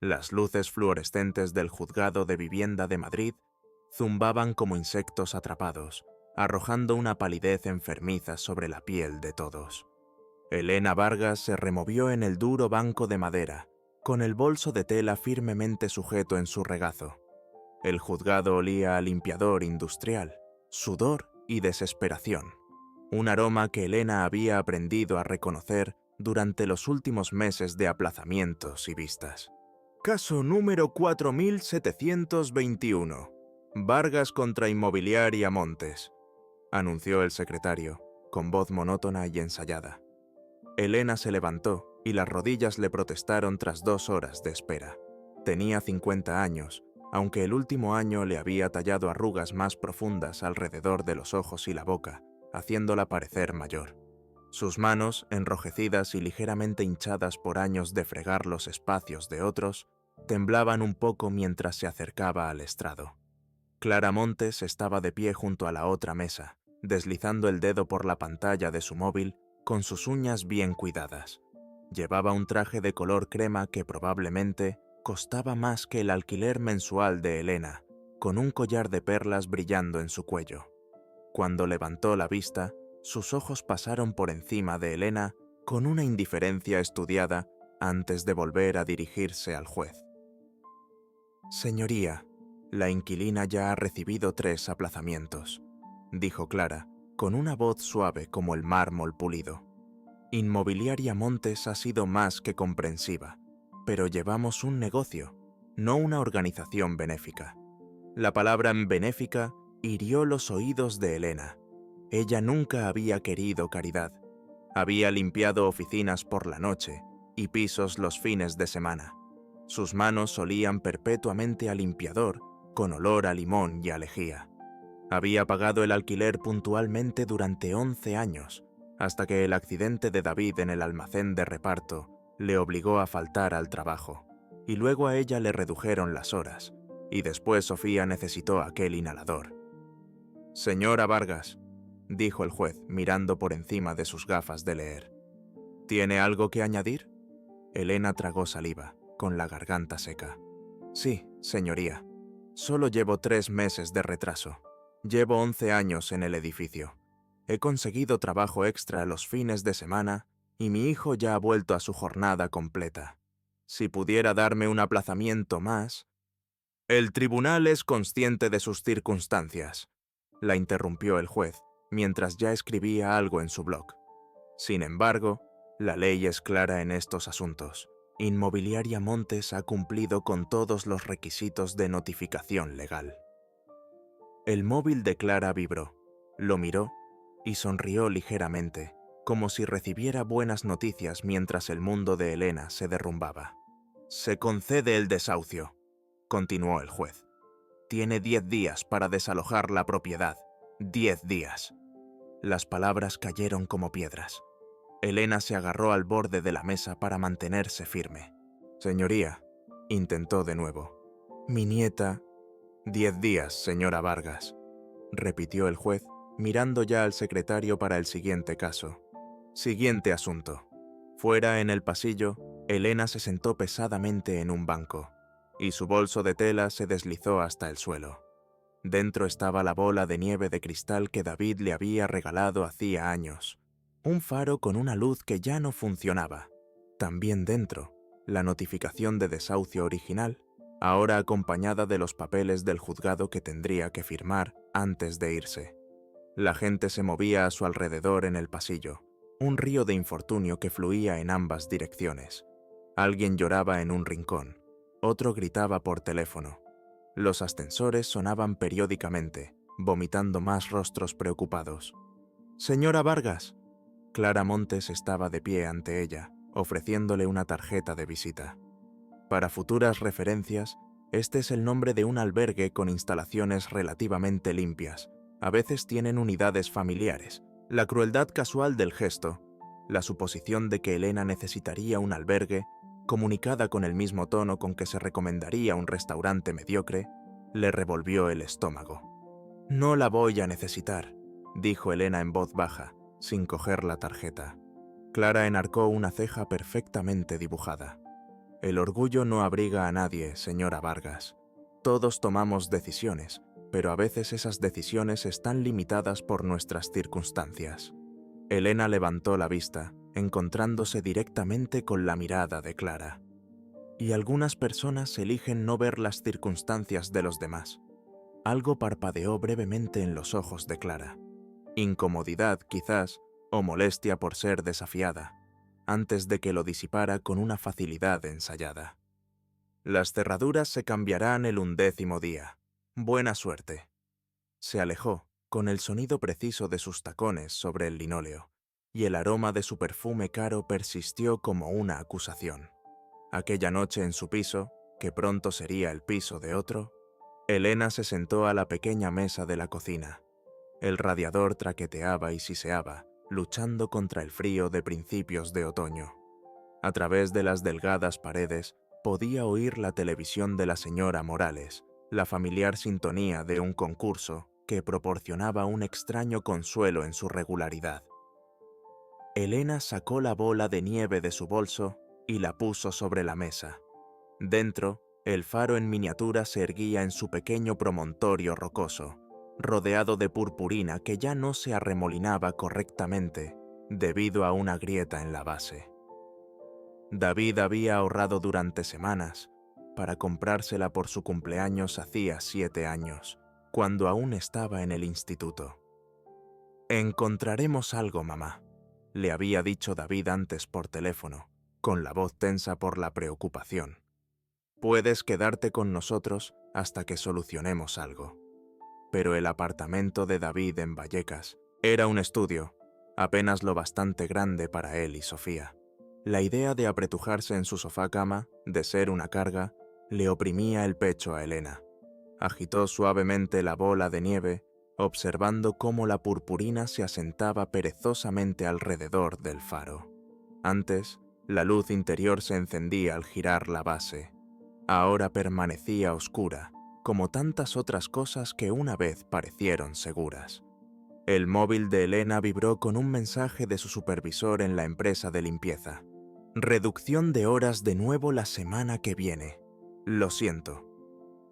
Las luces fluorescentes del juzgado de vivienda de Madrid zumbaban como insectos atrapados, arrojando una palidez enfermiza sobre la piel de todos. Elena Vargas se removió en el duro banco de madera, con el bolso de tela firmemente sujeto en su regazo. El juzgado olía a limpiador industrial, sudor y desesperación, un aroma que Elena había aprendido a reconocer durante los últimos meses de aplazamientos y vistas. Caso número 4721. Vargas contra Inmobiliaria Montes, anunció el secretario, con voz monótona y ensayada. Elena se levantó y las rodillas le protestaron tras 2 horas de espera. Tenía 50 años, aunque el último año le había tallado arrugas más profundas alrededor de los ojos y la boca, haciéndola parecer mayor. Sus manos, enrojecidas y ligeramente hinchadas por años de fregar los espacios de otros, temblaban un poco mientras se acercaba al estrado. Clara Montes estaba de pie junto a la otra mesa, deslizando el dedo por la pantalla de su móvil con sus uñas bien cuidadas. Llevaba un traje de color crema que probablemente costaba más que el alquiler mensual de Elena, con un collar de perlas brillando en su cuello. Cuando levantó la vista, sus ojos pasaron por encima de Elena con una indiferencia estudiada antes de volver a dirigirse al juez. Señoría, la inquilina ya ha recibido 3 aplazamientos, dijo Clara, con una voz suave como el mármol pulido. Inmobiliaria Montes ha sido más que comprensiva, pero llevamos un negocio, no una organización benéfica. La palabra benéfica hirió los oídos de Elena. Ella nunca había querido caridad. Había limpiado oficinas por la noche y pisos los fines de semana. Sus manos olían perpetuamente a limpiador, con olor a limón y a lejía. Había pagado el alquiler puntualmente durante 11 años, hasta que el accidente de David en el almacén de reparto le obligó a faltar al trabajo, y luego a ella le redujeron las horas, y después Sofía necesitó aquel inhalador. «Señora Vargas», dijo el juez mirando por encima de sus gafas de leer. «¿Tiene algo que añadir?» Elena tragó saliva, con la garganta seca. «Sí, señoría. Solo llevo 3 meses de retraso. Llevo 11 años en el edificio. He conseguido trabajo extra los fines de semana y mi hijo ya ha vuelto a su jornada completa. Si pudiera darme un aplazamiento más...» «El tribunal es consciente de sus circunstancias», la interrumpió el juez, mientras ya escribía algo en su blog. «Sin embargo, la ley es clara en estos asuntos. Inmobiliaria Montes ha cumplido con todos los requisitos de notificación legal». El móvil de Clara vibró, lo miró y sonrió ligeramente, como si recibiera buenas noticias mientras el mundo de Elena se derrumbaba. «Se concede el desahucio», continuó el juez. «Tiene 10 días para desalojar la propiedad. 10 días». Las palabras cayeron como piedras. Elena se agarró al borde de la mesa para mantenerse firme. «Señoría», intentó de nuevo. «Mi nieta...» «10 días, señora Vargas», repitió el juez, mirando ya al secretario para el siguiente caso. «Siguiente asunto». Fuera en el pasillo, Elena se sentó pesadamente en un banco, y su bolso de tela se deslizó hasta el suelo. Dentro estaba la bola de nieve de cristal que David le había regalado hacía años. Un faro con una luz que ya no funcionaba. También dentro, la notificación de desahucio original, ahora acompañada de los papeles del juzgado que tendría que firmar antes de irse. La gente se movía a su alrededor en el pasillo, un río de infortunio que fluía en ambas direcciones. Alguien lloraba en un rincón, otro gritaba por teléfono. Los ascensores sonaban periódicamente, vomitando más rostros preocupados. «Señora Vargas». Clara Montes estaba de pie ante ella, ofreciéndole una tarjeta de visita. Para futuras referencias, este es el nombre de un albergue con instalaciones relativamente limpias. A veces tienen unidades familiares. La crueldad casual del gesto, la suposición de que Elena necesitaría un albergue, comunicada con el mismo tono con que se recomendaría un restaurante mediocre, le revolvió el estómago. «No la voy a necesitar», dijo Elena en voz baja, sin coger la tarjeta. Clara enarcó una ceja perfectamente dibujada. El orgullo no abriga a nadie, señora Vargas. Todos tomamos decisiones, pero a veces esas decisiones están limitadas por nuestras circunstancias. Elena levantó la vista, encontrándose directamente con la mirada de Clara. Y algunas personas eligen no ver las circunstancias de los demás. Algo parpadeó brevemente en los ojos de Clara. Incomodidad, quizás, o molestia por ser desafiada, antes de que lo disipara con una facilidad ensayada. Las cerraduras se cambiarán el 11º día. Buena suerte. Se alejó, con el sonido preciso de sus tacones sobre el linóleo, y el aroma de su perfume caro persistió como una acusación. Aquella noche en su piso, que pronto sería el piso de otro, Elena se sentó a la pequeña mesa de la cocina. El radiador traqueteaba y siseaba, luchando contra el frío de principios de otoño. A través de las delgadas paredes podía oír la televisión de la señora Morales, la familiar sintonía de un concurso que proporcionaba un extraño consuelo en su regularidad. Elena sacó la bola de nieve de su bolso y la puso sobre la mesa. Dentro, el faro en miniatura se erguía en su pequeño promontorio rocoso, rodeado de purpurina que ya no se arremolinaba correctamente debido a una grieta en la base. David había ahorrado durante semanas para comprársela por su cumpleaños hacía 7 años, cuando aún estaba en el instituto. «Encontraremos algo, mamá», le había dicho David antes por teléfono, con la voz tensa por la preocupación. «Puedes quedarte con nosotros hasta que solucionemos algo». Pero el apartamento de David en Vallecas era un estudio, apenas lo bastante grande para él y Sofía. La idea de apretujarse en su sofá-cama, de ser una carga, le oprimía el pecho a Elena. Agitó suavemente la bola de nieve, observando cómo la purpurina se asentaba perezosamente alrededor del faro. Antes, la luz interior se encendía al girar la base. Ahora permanecía oscura, como tantas otras cosas que una vez parecieron seguras. El móvil de Elena vibró con un mensaje de su supervisor en la empresa de limpieza. «Reducción de horas de nuevo la semana que viene. Lo siento».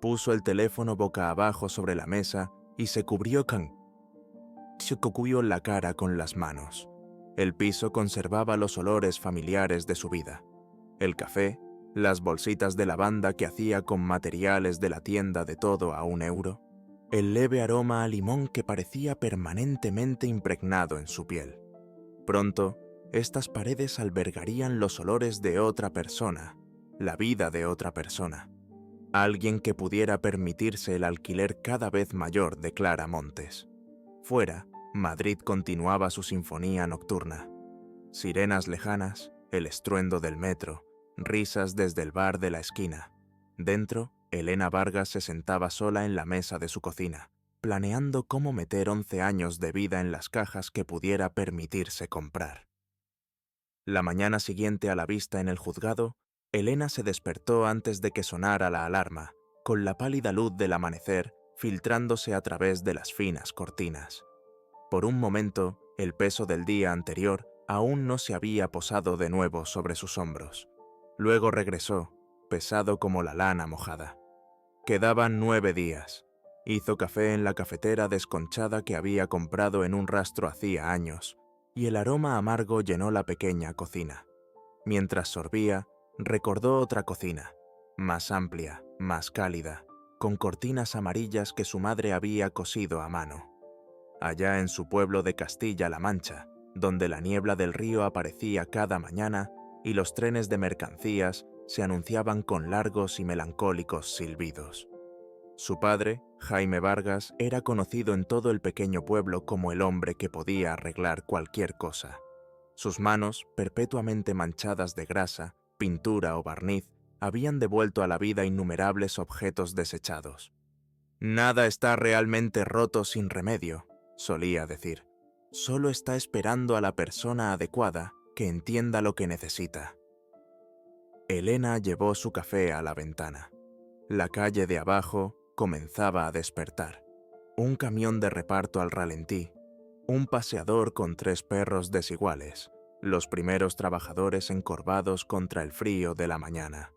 Puso el teléfono boca abajo sobre la mesa y se cubrió la cara con las manos. El piso conservaba los olores familiares de su vida. El café, las bolsitas de lavanda que hacía con materiales de la tienda de todo a €1, el leve aroma a limón que parecía permanentemente impregnado en su piel. Pronto, estas paredes albergarían los olores de otra persona, la vida de otra persona. Alguien que pudiera permitirse el alquiler cada vez mayor de Clara Montes. Fuera, Madrid continuaba su sinfonía nocturna. Sirenas lejanas, el estruendo del metro, risas desde el bar de la esquina. Dentro, Elena Vargas se sentaba sola en la mesa de su cocina, planeando cómo meter 11 años de vida en las cajas que pudiera permitirse comprar. La mañana siguiente a la vista en el juzgado, Elena se despertó antes de que sonara la alarma, con la pálida luz del amanecer filtrándose a través de las finas cortinas. Por un momento, el peso del día anterior aún no se había posado de nuevo sobre sus hombros. Luego regresó, pesado como la lana mojada. Quedaban 9 días. Hizo café en la cafetera desconchada que había comprado en un rastro hacía años, y el aroma amargo llenó la pequeña cocina. Mientras sorbía, recordó otra cocina, más amplia, más cálida, con cortinas amarillas que su madre había cosido a mano. Allá en su pueblo de Castilla-La Mancha, donde la niebla del río aparecía cada mañana y los trenes de mercancías se anunciaban con largos y melancólicos silbidos. Su padre, Jaime Vargas, era conocido en todo el pequeño pueblo como el hombre que podía arreglar cualquier cosa. Sus manos, perpetuamente manchadas de grasa, pintura o barniz, habían devuelto a la vida innumerables objetos desechados. «Nada está realmente roto sin remedio», solía decir. «Solo está esperando a la persona adecuada que entienda lo que necesita». Elena llevó su café a la ventana. La calle de abajo comenzaba a despertar. Un camión de reparto al ralentí, un paseador con 3 perros desiguales, los primeros trabajadores encorvados contra el frío de la mañana.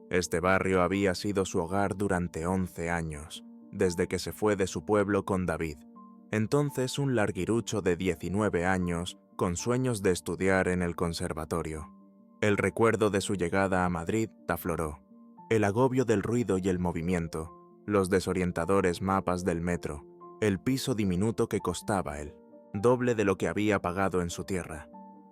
Este barrio había sido su hogar durante 11 años, desde que se fue de su pueblo con David, entonces un larguirucho de 19 años con sueños de estudiar en el conservatorio. El recuerdo de su llegada a Madrid afloró. El agobio del ruido y el movimiento, los desorientadores mapas del metro, el piso diminuto que costaba él, doble de lo que había pagado en su tierra.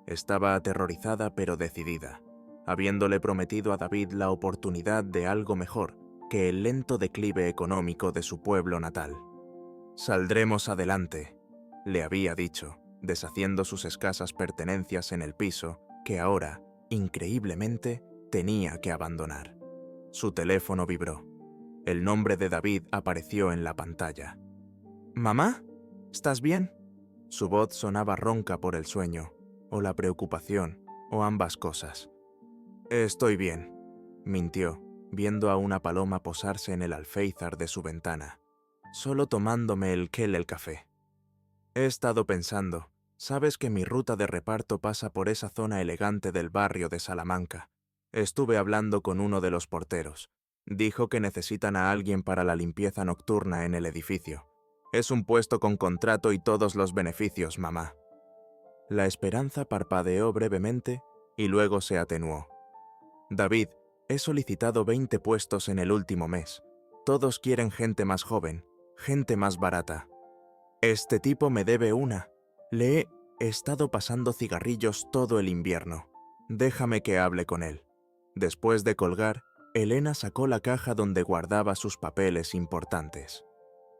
Estaba aterrorizada pero decidida, habiéndole prometido a David la oportunidad de algo mejor que el lento declive económico de su pueblo natal. «Saldremos adelante», le había dicho, deshaciendo sus escasas pertenencias en el piso que ahora, increíblemente, tenía que abandonar. Su teléfono vibró. El nombre de David apareció en la pantalla. «¿Mamá? ¿Estás bien?» Su voz sonaba ronca por el sueño, o la preocupación, o ambas cosas. «Estoy bien», mintió, viendo a una paloma posarse en el alféizar de su ventana. «Solo tomándome el café. He estado pensando, sabes que mi ruta de reparto pasa por esa zona elegante del barrio de Salamanca. Estuve hablando con uno de los porteros. Dijo que necesitan a alguien para la limpieza nocturna en el edificio. Es un puesto con contrato y todos los beneficios, mamá». La esperanza parpadeó brevemente y luego se atenuó. «David, he solicitado 20 puestos en el último mes. Todos quieren gente más joven, gente más barata. Este tipo me debe una. Le he estado pasando cigarrillos todo el invierno. Déjame que hable con él». Después de colgar, Elena sacó la caja donde guardaba sus papeles importantes.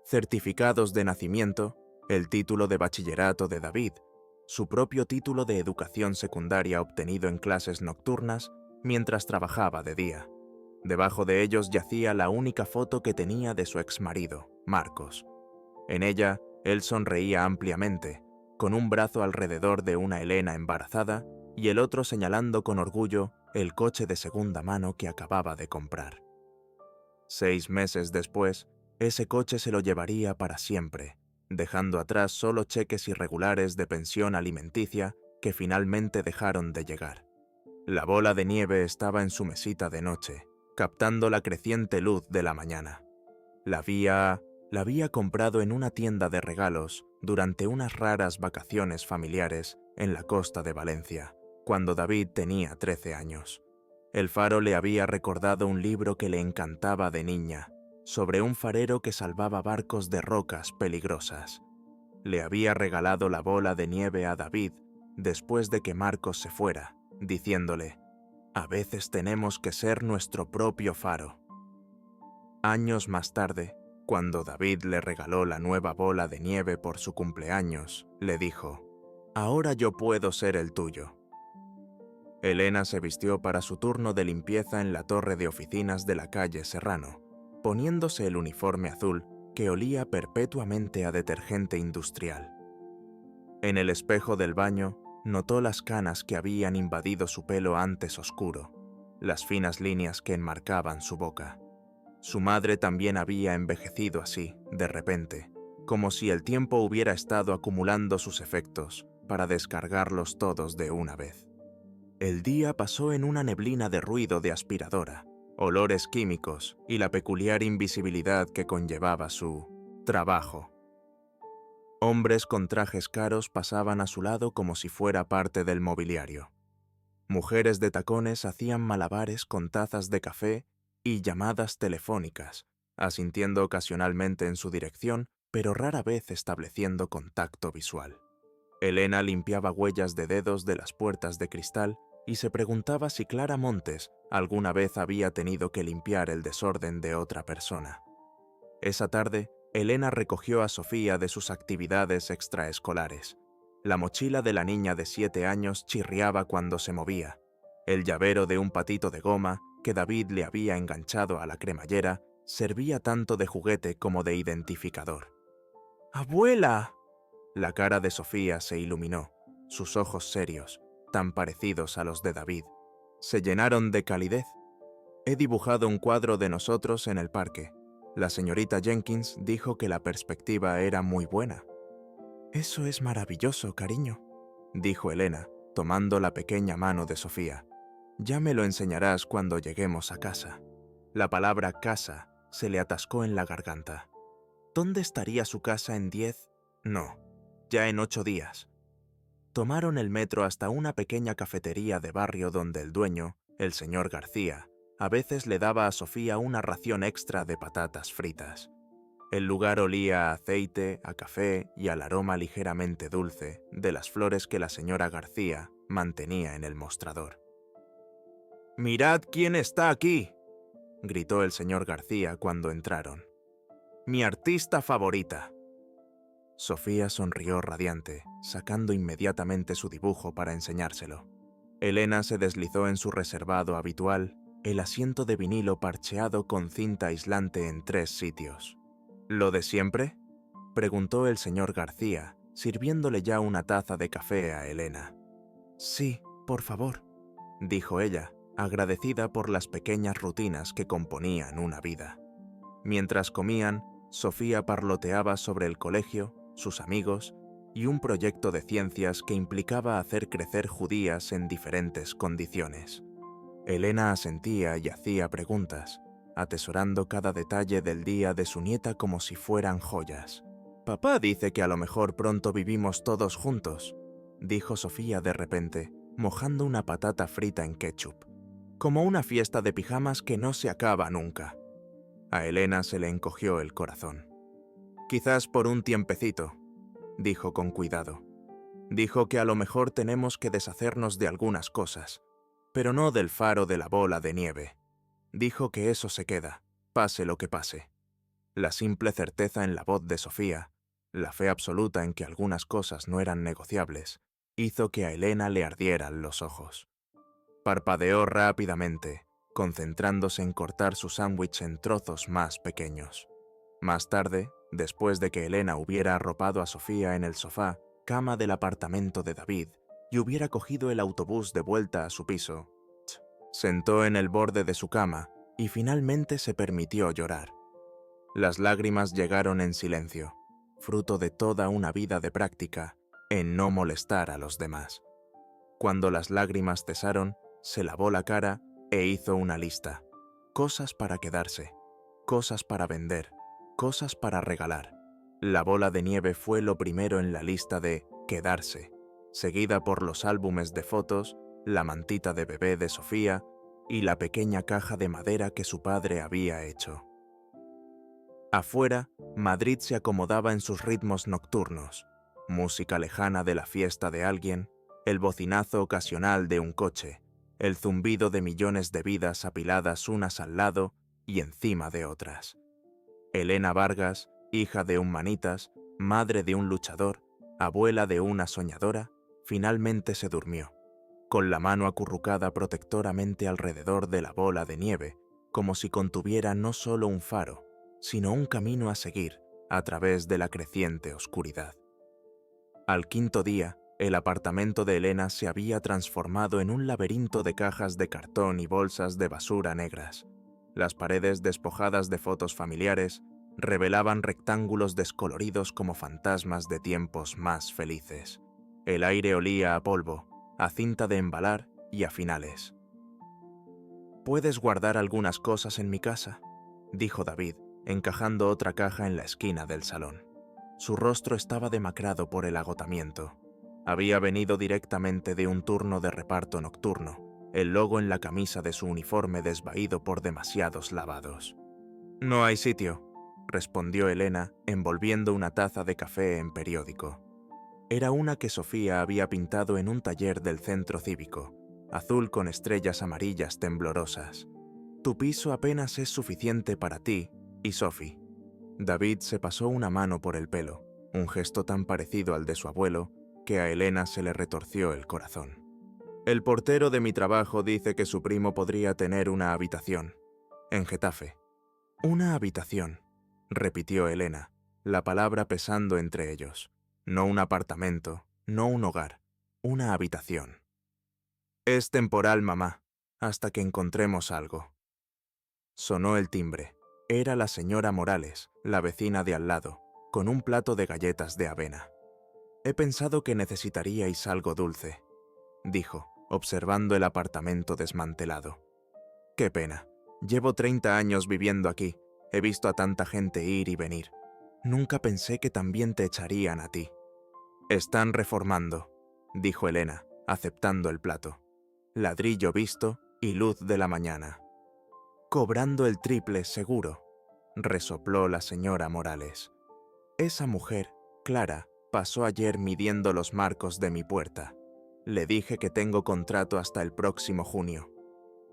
Certificados de nacimiento, el título de bachillerato de David, su propio título de educación secundaria obtenido en clases nocturnas mientras trabajaba de día. Debajo de ellos yacía la única foto que tenía de su exmarido, Marcos. En ella, él sonreía ampliamente, con un brazo alrededor de una Elena embarazada y el otro señalando con orgullo el coche de segunda mano que acababa de comprar. 6 meses después, ese coche se lo llevaría para siempre, dejando atrás solo cheques irregulares de pensión alimenticia que finalmente dejaron de llegar. La bola de nieve estaba en su mesita de noche, captando la creciente luz de la mañana. La había comprado en una tienda de regalos durante unas raras vacaciones familiares en la costa de Valencia, cuando David tenía 13 años. El faro le había recordado un libro que le encantaba de niña, sobre un farero que salvaba barcos de rocas peligrosas. Le había regalado la bola de nieve a David después de que Marcos se fuera, diciéndole: «A veces tenemos que ser nuestro propio faro». Años más tarde, cuando David le regaló la nueva bola de nieve por su cumpleaños, le dijo: «Ahora yo puedo ser el tuyo». Elena se vistió para su turno de limpieza en la torre de oficinas de la calle Serrano, poniéndose el uniforme azul que olía perpetuamente a detergente industrial. En el espejo del baño notó las canas que habían invadido su pelo antes oscuro, las finas líneas que enmarcaban su boca. Su madre también había envejecido así, de repente, como si el tiempo hubiera estado acumulando sus efectos para descargarlos todos de una vez. El día pasó en una neblina de ruido de aspiradora, olores químicos y la peculiar invisibilidad que conllevaba su trabajo. Hombres con trajes caros pasaban a su lado como si fuera parte del mobiliario. Mujeres de tacones hacían malabares con tazas de café y llamadas telefónicas, asintiendo ocasionalmente en su dirección, pero rara vez estableciendo contacto visual. Elena limpiaba huellas de dedos de las puertas de cristal y se preguntaba si Clara Montes alguna vez había tenido que limpiar el desorden de otra persona. Esa tarde, Elena recogió a Sofía de sus actividades extraescolares. La mochila de la niña de 7 años chirriaba cuando se movía. El llavero de un patito de goma que David le había enganchado a la cremallera servía tanto de juguete como de identificador. ¡Abuela! La cara de Sofía se iluminó, sus ojos serios, tan parecidos a los de David, se llenaron de calidez. «He dibujado un cuadro de nosotros en el parque. La señorita Jenkins dijo que la perspectiva era muy buena». «Eso es maravilloso, cariño», dijo Elena, tomando la pequeña mano de Sofía. «Ya me lo enseñarás cuando lleguemos a casa». La palabra casa se le atascó en la garganta. ¿Dónde estaría su casa en 10? No, ya en 8 días. Tomaron el metro hasta una pequeña cafetería de barrio donde el dueño, el señor García, a veces le daba a Sofía una ración extra de patatas fritas. El lugar olía a aceite, a café y al aroma ligeramente dulce de las flores que la señora García mantenía en el mostrador. «¡Mirad quién está aquí!», gritó el señor García cuando entraron. «¡Mi artista favorita!». Sofía sonrió radiante, sacando inmediatamente su dibujo para enseñárselo. Elena se deslizó en su reservado habitual, el asiento de vinilo parcheado con cinta aislante en 3 sitios. «¿Lo de siempre?», preguntó el señor García, sirviéndole ya una taza de café a Elena. «Sí, por favor», dijo ella, agradecida por las pequeñas rutinas que componían una vida. Mientras comían, Sofía parloteaba sobre el colegio, sus amigos y un proyecto de ciencias que implicaba hacer crecer judías en diferentes condiciones. Elena asentía y hacía preguntas, atesorando cada detalle del día de su nieta como si fueran joyas. «Papá dice que a lo mejor pronto vivimos todos juntos», dijo Sofía de repente, mojando una patata frita en ketchup. «Como una fiesta de pijamas que no se acaba nunca». A Elena se le encogió el corazón. «Quizás por un tiempecito», dijo con cuidado. «Dijo que a lo mejor tenemos que deshacernos de algunas cosas, pero no del faro de la bola de nieve. Dijo que eso se queda, pase lo que pase». La simple certeza en la voz de Sofía, la fe absoluta en que algunas cosas no eran negociables, hizo que a Elena le ardieran los ojos. Parpadeó rápidamente, concentrándose en cortar su sándwich en trozos más pequeños. Más tarde, después de que Elena hubiera arropado a Sofía en el sofá, cama del apartamento de David, y hubiera cogido el autobús de vuelta a su piso, sentó en el borde de su cama y finalmente se permitió llorar. Las lágrimas llegaron en silencio, fruto de toda una vida de práctica en no molestar a los demás. Cuando las lágrimas cesaron, se lavó la cara e hizo una lista. Cosas para quedarse, cosas para vender, cosas para regalar. La bola de nieve fue lo primero en la lista de quedarse, seguida por los álbumes de fotos, la mantita de bebé de Sofía y la pequeña caja de madera que su padre había hecho. Afuera, Madrid se acomodaba en sus ritmos nocturnos, música lejana de la fiesta de alguien, el bocinazo ocasional de un coche, el zumbido de millones de vidas apiladas unas al lado y encima de otras. Elena Vargas, hija de un manitas, madre de un luchador, abuela de una soñadora, finalmente se durmió, con la mano acurrucada protectoramente alrededor de la bola de nieve, como si contuviera no solo un faro, sino un camino a seguir a través de la creciente oscuridad. Al 5.º día, el apartamento de Elena se había transformado en un laberinto de cajas de cartón y bolsas de basura negras. Las paredes despojadas de fotos familiares revelaban rectángulos descoloridos como fantasmas de tiempos más felices. El aire olía a polvo, a cinta de embalar y a finales. «¿Puedes guardar algunas cosas en mi casa?», dijo David, encajando otra caja en la esquina del salón. Su rostro estaba demacrado por el agotamiento. Había venido directamente de un turno de reparto nocturno, el logo en la camisa de su uniforme desvaído por demasiados lavados. «No hay sitio», respondió Elena, envolviendo una taza de café en periódico. Era una que Sofía había pintado en un taller del centro cívico, azul con estrellas amarillas temblorosas. «Tu piso apenas es suficiente para ti y Sophie». David se pasó una mano por el pelo, un gesto tan parecido al de su abuelo que a Elena se le retorció el corazón. «El portero de mi trabajo dice que su primo podría tener una habitación en Getafe». «Una habitación», repitió Elena, la palabra pesando entre ellos. «No un apartamento, no un hogar, una habitación». «Es temporal, mamá, hasta que encontremos algo». Sonó el timbre. Era la señora Morales, la vecina de al lado, con un plato de galletas de avena. «He pensado que necesitaríais algo dulce», dijo, observando el apartamento desmantelado. «Qué pena. Llevo 30 años viviendo aquí. He visto a tanta gente ir y venir. Nunca pensé que también te echarían a ti. Están reformando, dijo Elena, aceptando el plato. Ladrillo visto y luz de la mañana. Cobrando el triple seguro, resopló la señora Morales. Esa mujer, Clara, pasó ayer midiendo los marcos de mi puerta. Le dije que tengo contrato hasta el próximo junio.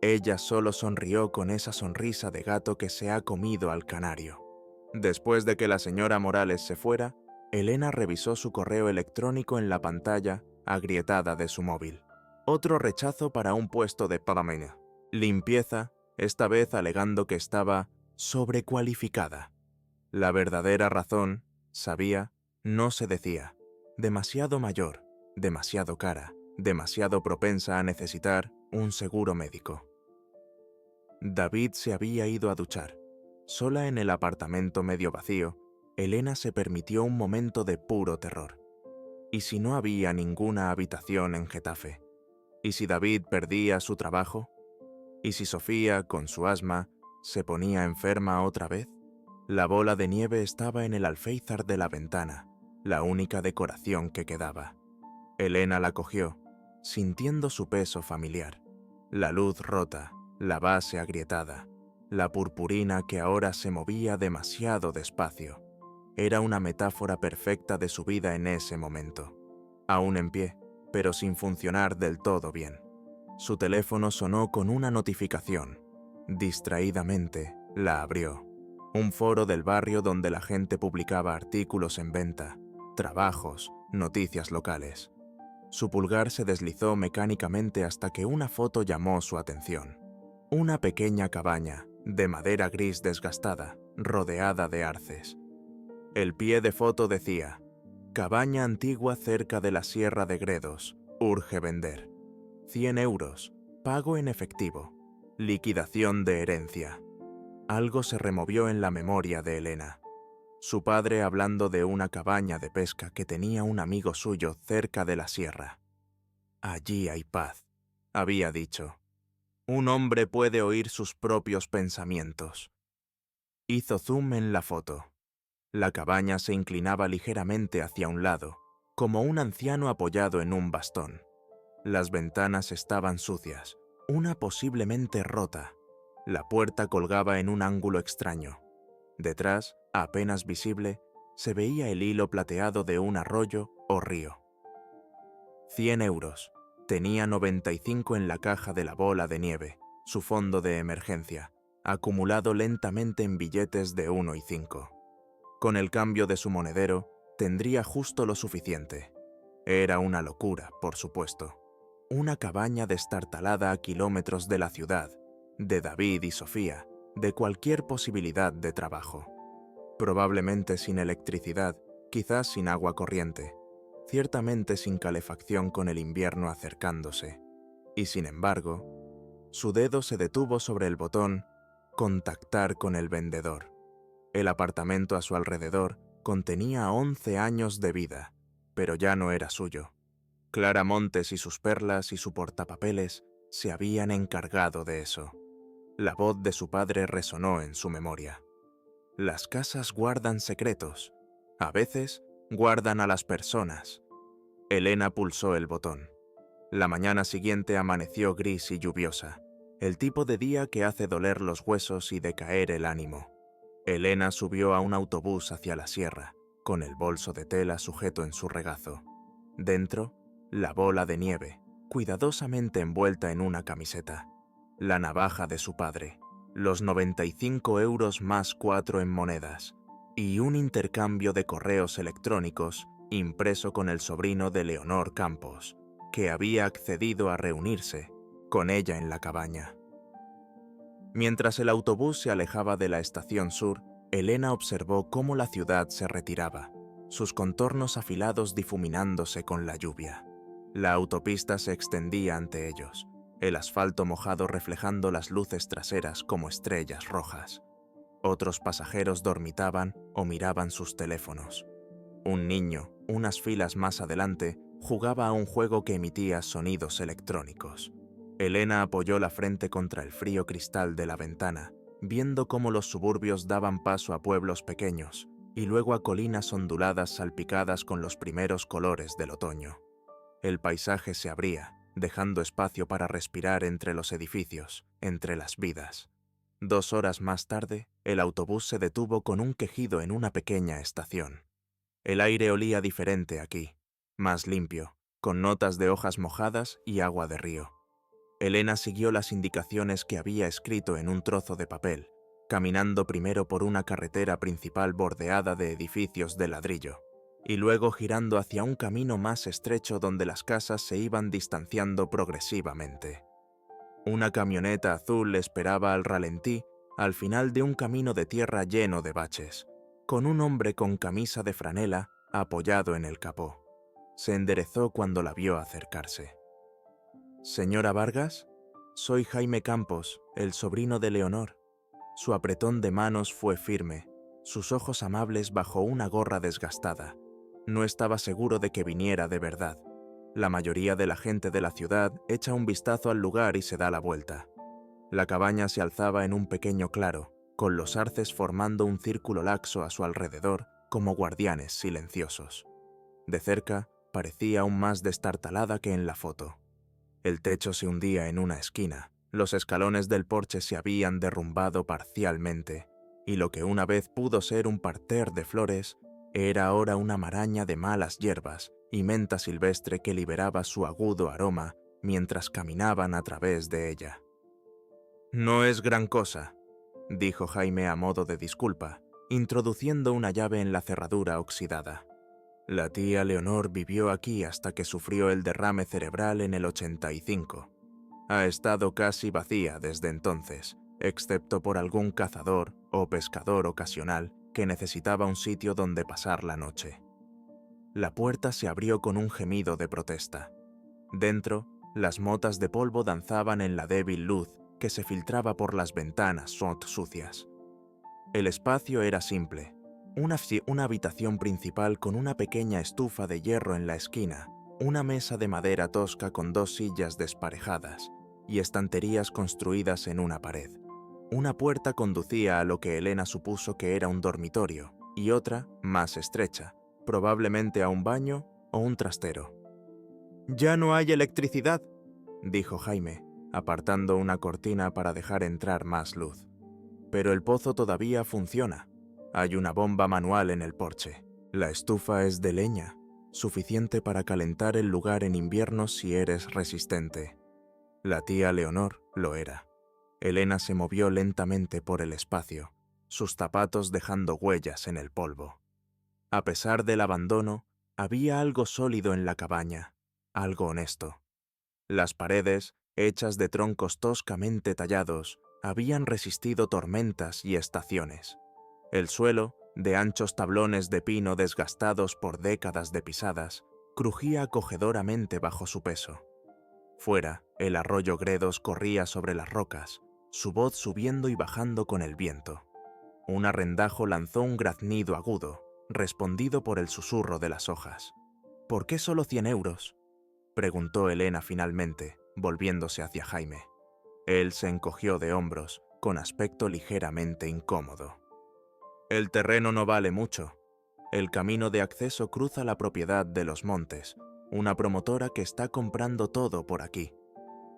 Ella solo sonrió con esa sonrisa de gato que se ha comido al canario. Después de que la señora Morales se fuera, Elena revisó su correo electrónico en la pantalla agrietada de su móvil. Otro rechazo para un puesto de pagamento. Limpieza, esta vez alegando que estaba sobrecualificada. La verdadera razón, sabía, no se decía. Demasiado mayor, demasiado cara, demasiado propensa a necesitar un seguro médico. David se había ido a duchar. Sola en el apartamento medio vacío, Elena se permitió un momento de puro terror. ¿Y si no había ninguna habitación en Getafe? ¿Y si David perdía su trabajo? ¿Y si Sofía, con su asma, se ponía enferma otra vez? La bola de nieve estaba en el alféizar de la ventana, la única decoración que quedaba. Elena la cogió, sintiendo su peso familiar. La luz rota, la base agrietada, la purpurina que ahora se movía demasiado despacio. Era una metáfora perfecta de su vida en ese momento. Aún en pie, pero sin funcionar del todo bien. Su teléfono sonó con una notificación. Distraídamente, la abrió. Un foro del barrio donde la gente publicaba artículos en venta, trabajos, noticias locales. Su pulgar se deslizó mecánicamente hasta que una foto llamó su atención. Una pequeña cabaña, de madera gris desgastada, rodeada de arces. El pie de foto decía: cabaña antigua cerca de la Sierra de Gredos, urge vender. 100 euros, pago en efectivo, liquidación de herencia. Algo se removió en la memoria de Elena. Su padre hablando de una cabaña de pesca que tenía un amigo suyo cerca de la sierra. Allí hay paz, había dicho. Un hombre puede oír sus propios pensamientos. Hizo zoom en la foto. La cabaña se inclinaba ligeramente hacia un lado, como un anciano apoyado en un bastón. Las ventanas estaban sucias, una posiblemente rota. La puerta colgaba en un ángulo extraño. Detrás, apenas visible, se veía el hilo plateado de un arroyo o río. 100 euros. Tenía 95 en la caja de la bola de nieve, su fondo de emergencia, acumulado lentamente en billetes de 1 y 5. Con el cambio de su monedero, tendría justo lo suficiente. Era una locura, por supuesto. Una cabaña destartalada a kilómetros de la ciudad, de David y Sofía, de cualquier posibilidad de trabajo. Probablemente sin electricidad, quizás sin agua corriente, ciertamente sin calefacción con el invierno acercándose. Y sin embargo, su dedo se detuvo sobre el botón «Contactar con el vendedor». El apartamento a su alrededor contenía 11 años de vida, pero ya no era suyo. Clara Montes y sus perlas y su portapapeles se habían encargado de eso. La voz de su padre resonó en su memoria. Las casas guardan secretos. A veces guardan a las personas. Elena pulsó el botón. La mañana siguiente amaneció gris y lluviosa, el tipo de día que hace doler los huesos y decaer el ánimo. Elena subió a un autobús hacia la sierra, con el bolso de tela sujeto en su regazo. Dentro, la bola de nieve, cuidadosamente envuelta en una camiseta. La navaja de su padre, los 95 euros más 4 en monedas, y un intercambio de correos electrónicos impreso con el sobrino de Leonor Campos, que había accedido a reunirse con ella en la cabaña. Mientras el autobús se alejaba de la estación sur, Elena observó cómo la ciudad se retiraba, sus contornos afilados difuminándose con la lluvia. La autopista se extendía ante ellos, el asfalto mojado reflejando las luces traseras como estrellas rojas. Otros pasajeros dormitaban o miraban sus teléfonos. Un niño, unas filas más adelante, jugaba a un juego que emitía sonidos electrónicos. Elena apoyó la frente contra el frío cristal de la ventana, viendo cómo los suburbios daban paso a pueblos pequeños y luego a colinas onduladas salpicadas con los primeros colores del otoño. El paisaje se abría, dejando espacio para respirar entre los edificios, entre las vidas. 2 horas más tarde, el autobús se detuvo con un quejido en una pequeña estación. El aire olía diferente aquí, más limpio, con notas de hojas mojadas y agua de río. Elena siguió las indicaciones que había escrito en un trozo de papel, caminando primero por una carretera principal bordeada de edificios de ladrillo, y luego girando hacia un camino más estrecho donde las casas se iban distanciando progresivamente. Una camioneta azul le esperaba al ralentí al final de un camino de tierra lleno de baches, con un hombre con camisa de franela apoyado en el capó. Se enderezó cuando la vio acercarse. «Señora Vargas, soy Jaime Campos, el sobrino de Leonor». Su apretón de manos fue firme, sus ojos amables bajo una gorra desgastada. No estaba seguro de que viniera de verdad. La mayoría de la gente de la ciudad echa un vistazo al lugar y se da la vuelta. La cabaña se alzaba en un pequeño claro, con los arces formando un círculo laxo a su alrededor como guardianes silenciosos. De cerca, parecía aún más destartalada que en la foto. El techo se hundía en una esquina, los escalones del porche se habían derrumbado parcialmente, y lo que una vez pudo ser un parterre de flores, era ahora una maraña de malas hierbas y menta silvestre que liberaba su agudo aroma mientras caminaban a través de ella. «No es gran cosa», dijo Jaime a modo de disculpa, introduciendo una llave en la cerradura oxidada. «La tía Leonor vivió aquí hasta que sufrió el derrame cerebral en el 85. Ha estado casi vacía desde entonces, excepto por algún cazador o pescador ocasional que necesitaba un sitio donde pasar la noche». La puerta se abrió con un gemido de protesta. Dentro, las motas de polvo danzaban en la débil luz que se filtraba por las ventanas sucias. El espacio era simple, una habitación principal con una pequeña estufa de hierro en la esquina, una mesa de madera tosca con 2 sillas desparejadas y estanterías construidas en una pared. Una puerta conducía a lo que Elena supuso que era un dormitorio y otra, más estrecha, probablemente a un baño o un trastero. «Ya no hay electricidad», dijo Jaime, apartando una cortina para dejar entrar más luz. «Pero el pozo todavía funciona. Hay una bomba manual en el porche. La estufa es de leña, suficiente para calentar el lugar en invierno si eres resistente». La tía Leonor lo era. Elena se movió lentamente por el espacio, sus zapatos dejando huellas en el polvo. A pesar del abandono, había algo sólido en la cabaña, algo honesto. Las paredes, hechas de troncos toscamente tallados, habían resistido tormentas y estaciones. El suelo, de anchos tablones de pino desgastados por décadas de pisadas, crujía acogedoramente bajo su peso. Fuera, el arroyo Gredos corría sobre las rocas, su voz subiendo y bajando con el viento. Un arrendajo lanzó un graznido agudo, respondido por el susurro de las hojas. «¿Por qué solo 100 euros?» preguntó Elena finalmente, volviéndose hacia Jaime. Él se encogió de hombros, con aspecto ligeramente incómodo. «El terreno no vale mucho. El camino de acceso cruza la propiedad de Los Montes, una promotora que está comprando todo por aquí.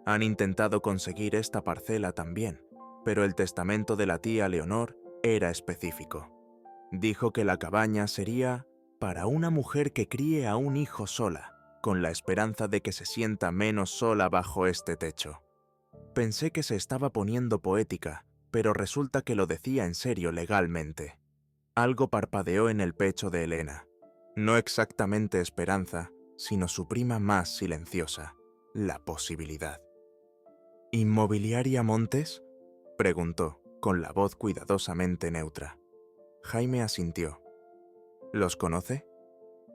Han intentado conseguir esta parcela también, pero el testamento de la tía Leonor era específico. Dijo que la cabaña sería para una mujer que críe a un hijo sola, con la esperanza de que se sienta menos sola bajo este techo». Pensé que se estaba poniendo poética, pero resulta que lo decía en serio legalmente. Algo parpadeó en el pecho de Elena. No exactamente esperanza, sino su prima más silenciosa, la posibilidad. «¿Inmobiliaria Montes?», preguntó, con la voz cuidadosamente neutra. Jaime asintió. «¿Los conoce?»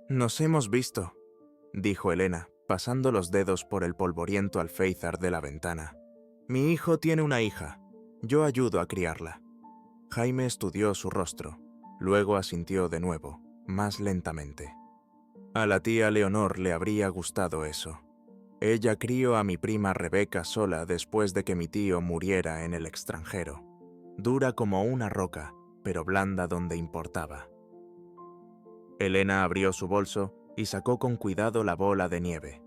«Nos hemos visto», dijo Elena, pasando los dedos por el polvoriento alféizar de la ventana. «Mi hijo tiene una hija. Yo ayudo a criarla». Jaime estudió su rostro, luego asintió de nuevo, más lentamente. A la tía Leonor le habría gustado eso. Ella crió a mi prima Rebeca sola después de que mi tío muriera en el extranjero. Dura como una roca, pero blanda donde importaba. Elena abrió su bolso y sacó con cuidado la bola de nieve.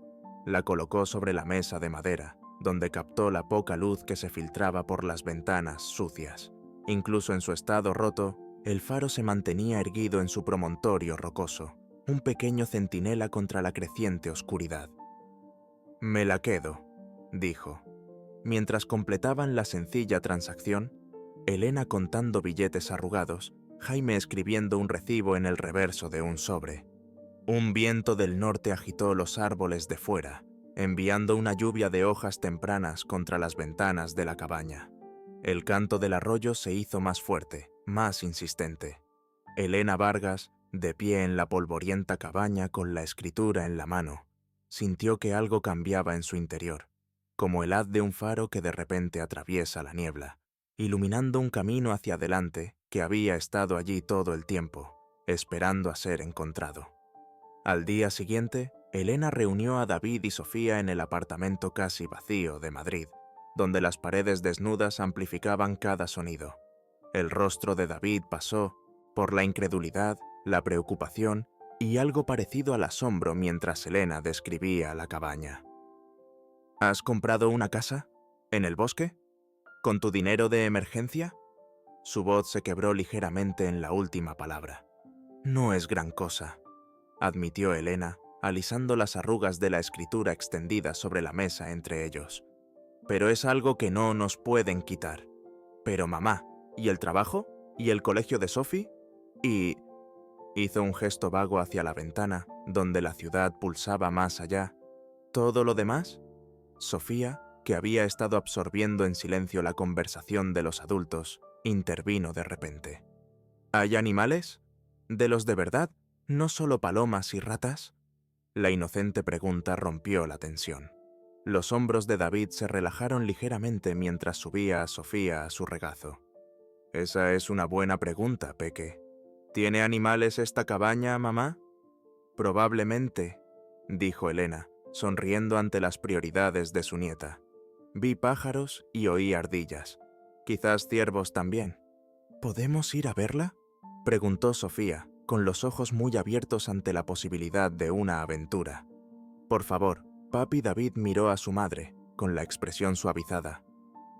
La colocó sobre la mesa de madera, donde captó la poca luz que se filtraba por las ventanas sucias. Incluso en su estado roto, el faro se mantenía erguido en su promontorio rocoso, un pequeño centinela contra la creciente oscuridad. «Me la quedo», dijo. Mientras completaban la sencilla transacción, Elena contando billetes arrugados, Jaime escribiendo un recibo en el reverso de un sobre. Un viento del norte agitó los árboles de fuera, enviando una lluvia de hojas tempranas contra las ventanas de la cabaña. El canto del arroyo se hizo más fuerte, más insistente. Elena Vargas, de pie en la polvorienta cabaña con la escritura en la mano, sintió que algo cambiaba en su interior, como el haz de un faro que de repente atraviesa la niebla, iluminando un camino hacia adelante que había estado allí todo el tiempo, esperando a ser encontrado. Al día siguiente, Elena reunió a David y Sofía en el apartamento casi vacío de Madrid, donde las paredes desnudas amplificaban cada sonido. El rostro de David pasó por la incredulidad, la preocupación y algo parecido al asombro mientras Elena describía la cabaña. ¿Has comprado una casa? ¿En el bosque? ¿Con tu dinero de emergencia? Su voz se quebró ligeramente en la última palabra. No es gran cosa, admitió Elena, alisando las arrugas de la escritura extendida sobre la mesa entre ellos. Pero es algo que no nos pueden quitar. Pero mamá, ¿y el trabajo? ¿Y el colegio de Sophie? Y... Hizo un gesto vago hacia la ventana, donde la ciudad pulsaba más allá. ¿Todo lo demás? Sofía, que había estado absorbiendo en silencio la conversación de los adultos, intervino de repente. ¿Hay animales? ¿De los de verdad? ¿No solo palomas y ratas? La inocente pregunta rompió la tensión. Los hombros de David se relajaron ligeramente mientras subía a Sofía a su regazo. Esa es una buena pregunta, Peque. ¿Tiene animales esta cabaña, mamá? Probablemente, dijo Elena, sonriendo ante las prioridades de su nieta. Vi pájaros y oí ardillas. Quizás ciervos también. ¿Podemos ir a verla? Preguntó Sofía, con los ojos muy abiertos ante la posibilidad de una aventura. Por favor, papi David miró a su madre, con la expresión suavizada.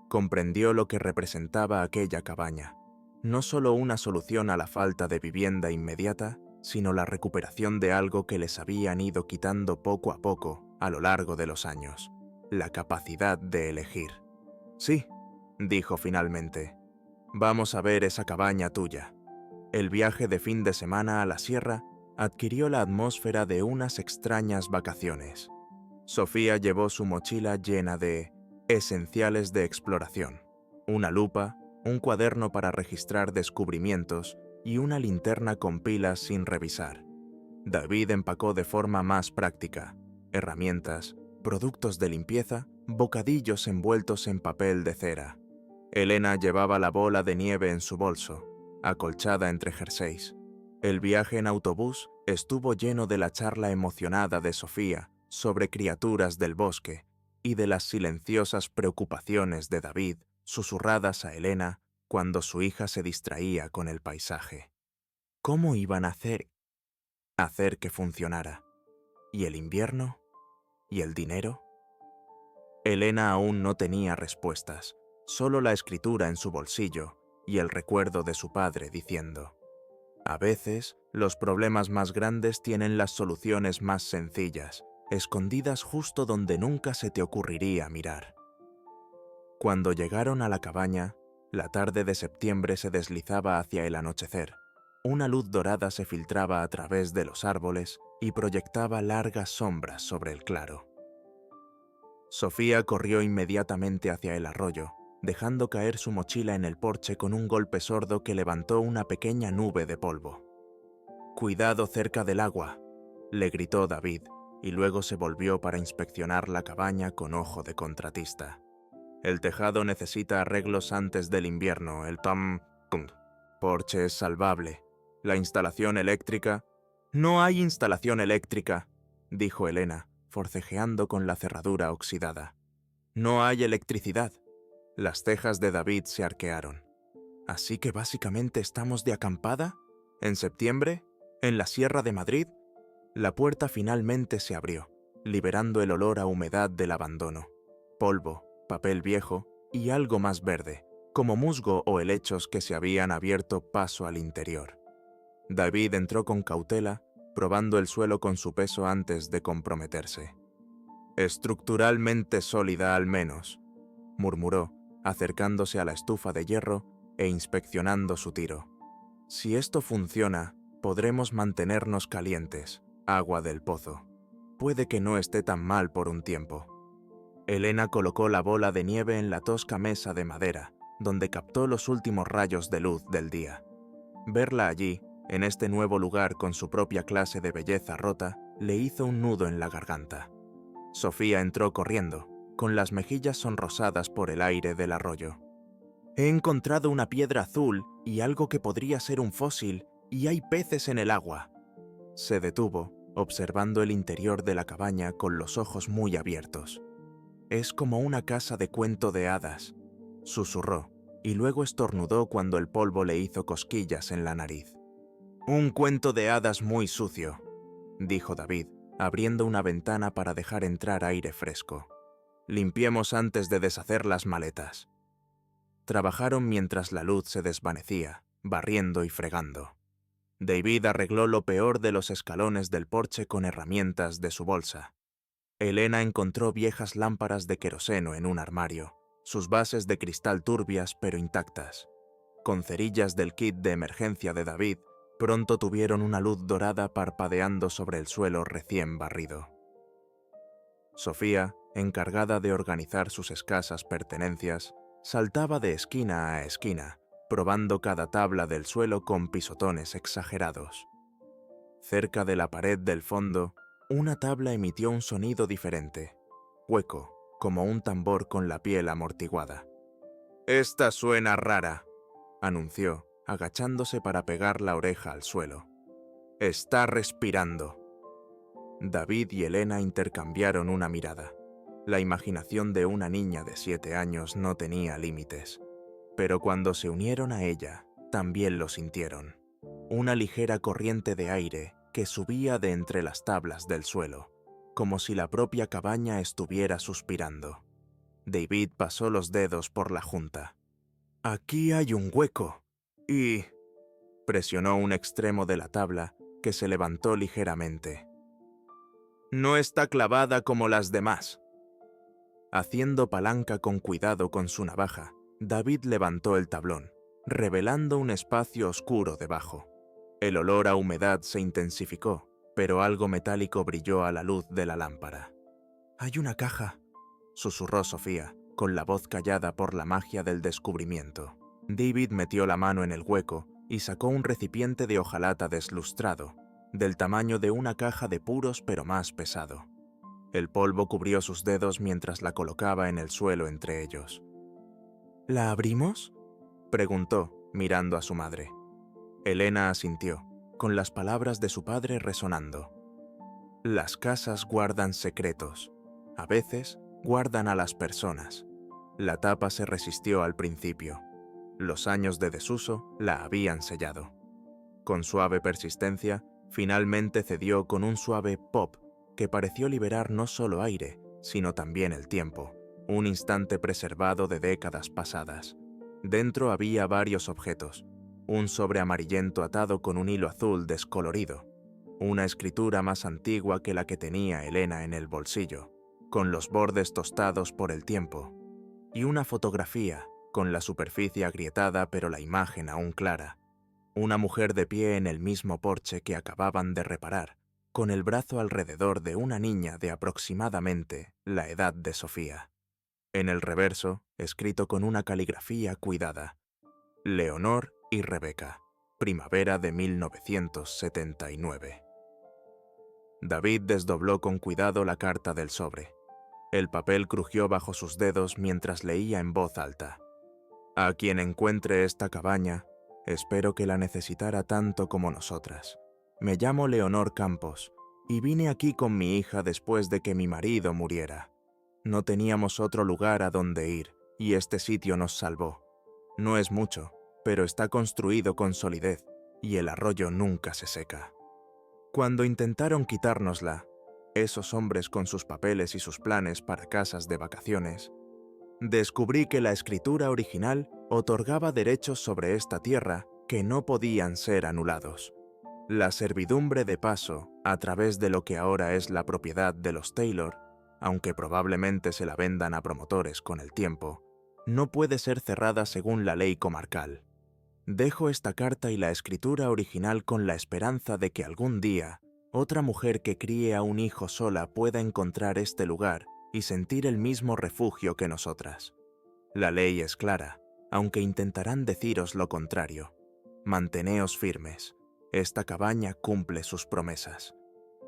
Comprendió lo que representaba aquella cabaña. No solo una solución a la falta de vivienda inmediata, sino la recuperación de algo que les habían ido quitando poco a poco a lo largo de los años, la capacidad de elegir. Sí, dijo finalmente. Vamos a ver esa cabaña tuya. El viaje de fin de semana a la sierra adquirió la atmósfera de unas extrañas vacaciones. Sofía llevó su mochila llena de esenciales de exploración, una lupa, un cuaderno para registrar descubrimientos y una linterna con pilas sin revisar. David empacó de forma más práctica, herramientas, productos de limpieza, bocadillos envueltos en papel de cera. Elena llevaba la bola de nieve en su bolso, acolchada entre jerseys. El viaje en autobús estuvo lleno de la charla emocionada de Sofía sobre criaturas del bosque y de las silenciosas preocupaciones de David susurradas a Elena cuando su hija se distraía con el paisaje. ¿Cómo iban a hacer que funcionara? ¿Y el invierno? ¿Y el dinero? Elena aún no tenía respuestas, solo la escritura en su bolsillo y el recuerdo de su padre diciendo: a veces, los problemas más grandes tienen las soluciones más sencillas, escondidas justo donde nunca se te ocurriría mirar. Cuando llegaron a la cabaña, la tarde de septiembre se deslizaba hacia el anochecer. Una luz dorada se filtraba a través de los árboles y proyectaba largas sombras sobre el claro. Sofía corrió inmediatamente hacia el arroyo, dejando caer su mochila en el porche con un golpe sordo que levantó una pequeña nube de polvo. «Cuidado cerca del agua», le gritó David, y luego se volvió para inspeccionar la cabaña con ojo de contratista. «El tejado necesita arreglos antes del invierno, el porche es salvable. La instalación eléctrica...» «No hay instalación eléctrica», dijo Elena, forcejeando con la cerradura oxidada. «No hay electricidad». Las cejas de David se arquearon. «¿Así que básicamente estamos de acampada? ¿En septiembre? ¿En la Sierra de Madrid?» La puerta finalmente se abrió, liberando el olor a humedad del abandono. Polvo, papel viejo y algo más verde, como musgo o helechos que se habían abierto paso al interior. David entró con cautela, probando el suelo con su peso antes de comprometerse. «Estructuralmente sólida al menos», murmuró, acercándose a la estufa de hierro e inspeccionando su tiro. «Si esto funciona, podremos mantenernos calientes. Agua del pozo. Puede que no esté tan mal por un tiempo». Elena colocó la bola de nieve en la tosca mesa de madera, donde captó los últimos rayos de luz del día. Verla allí, en este nuevo lugar con su propia clase de belleza rota, le hizo un nudo en la garganta. Sofía entró corriendo, con las mejillas sonrosadas por el aire del arroyo. «He encontrado una piedra azul y algo que podría ser un fósil, y hay peces en el agua». Se detuvo, observando el interior de la cabaña con los ojos muy abiertos. «Es como una casa de cuento de hadas», susurró, y luego estornudó cuando el polvo le hizo cosquillas en la nariz. «Un cuento de hadas muy sucio», dijo David, abriendo una ventana para dejar entrar aire fresco. «Limpiemos antes de deshacer las maletas». Trabajaron mientras la luz se desvanecía, barriendo y fregando. David arregló lo peor de los escalones del porche con herramientas de su bolsa. Elena encontró viejas lámparas de queroseno en un armario, sus bases de cristal turbias pero intactas. Con cerillas del kit de emergencia de David, pronto tuvieron una luz dorada parpadeando sobre el suelo recién barrido. Sofía, encargada de organizar sus escasas pertenencias, saltaba de esquina a esquina, probando cada tabla del suelo con pisotones exagerados. Cerca de la pared del fondo, una tabla emitió un sonido diferente, hueco, como un tambor con la piel amortiguada. «Esta suena rara», anunció, agachándose para pegar la oreja al suelo. «Está respirando». David y Elena intercambiaron una mirada. La imaginación de una niña de 7 años no tenía límites. Pero cuando se unieron a ella, también lo sintieron. Una ligera corriente de aire que subía de entre las tablas del suelo, como si la propia cabaña estuviera suspirando. David pasó los dedos por la junta. «Aquí hay un hueco. Y...» presionó un extremo de la tabla que se levantó ligeramente. «No está clavada como las demás». Haciendo palanca con cuidado con su navaja, David levantó el tablón, revelando un espacio oscuro debajo. El olor a humedad se intensificó, pero algo metálico brilló a la luz de la lámpara. «Hay una caja», susurró Sofía, con la voz callada por la magia del descubrimiento. David metió la mano en el hueco y sacó un recipiente de hojalata deslustrado, del tamaño de una caja de puros pero más pesado. El polvo cubrió sus dedos mientras la colocaba en el suelo entre ellos. «¿La abrimos?», preguntó, mirando a su madre. Elena asintió, con las palabras de su padre resonando. «Las casas guardan secretos. A veces guardan a las personas». La tapa se resistió al principio. Los años de desuso la habían sellado. Con suave persistencia, finalmente cedió con un suave pop que pareció liberar no solo aire, sino también el tiempo, un instante preservado de décadas pasadas. Dentro había varios objetos, un sobre amarillento atado con un hilo azul descolorido, una escritura más antigua que la que tenía Elena en el bolsillo, con los bordes tostados por el tiempo, y una fotografía, con la superficie agrietada pero la imagen aún clara. Una mujer de pie en el mismo porche que acababan de reparar, con el brazo alrededor de una niña de aproximadamente la edad de Sofía. En el reverso, escrito con una caligrafía cuidada: Leonor y Rebeca, primavera de 1979. David desdobló con cuidado la carta del sobre. El papel crujió bajo sus dedos mientras leía en voz alta. «A quien encuentre esta cabaña, espero que la necesitara tanto como nosotras. Me llamo Leonor Campos, y vine aquí con mi hija después de que mi marido muriera. No teníamos otro lugar a donde ir, y este sitio nos salvó. No es mucho, pero está construido con solidez, y el arroyo nunca se seca. Cuando intentaron quitárnosla, esos hombres con sus papeles y sus planes para casas de vacaciones, descubrí que la escritura original otorgaba derechos sobre esta tierra que no podían ser anulados. La servidumbre de paso, a través de lo que ahora es la propiedad de los Taylor, aunque probablemente se la vendan a promotores con el tiempo, no puede ser cerrada según la ley comarcal. Dejo esta carta y la escritura original con la esperanza de que algún día otra mujer que críe a un hijo sola pueda encontrar este lugar y sentir el mismo refugio que nosotras. La ley es clara, aunque intentarán deciros lo contrario. Manteneos firmes. Esta cabaña cumple sus promesas.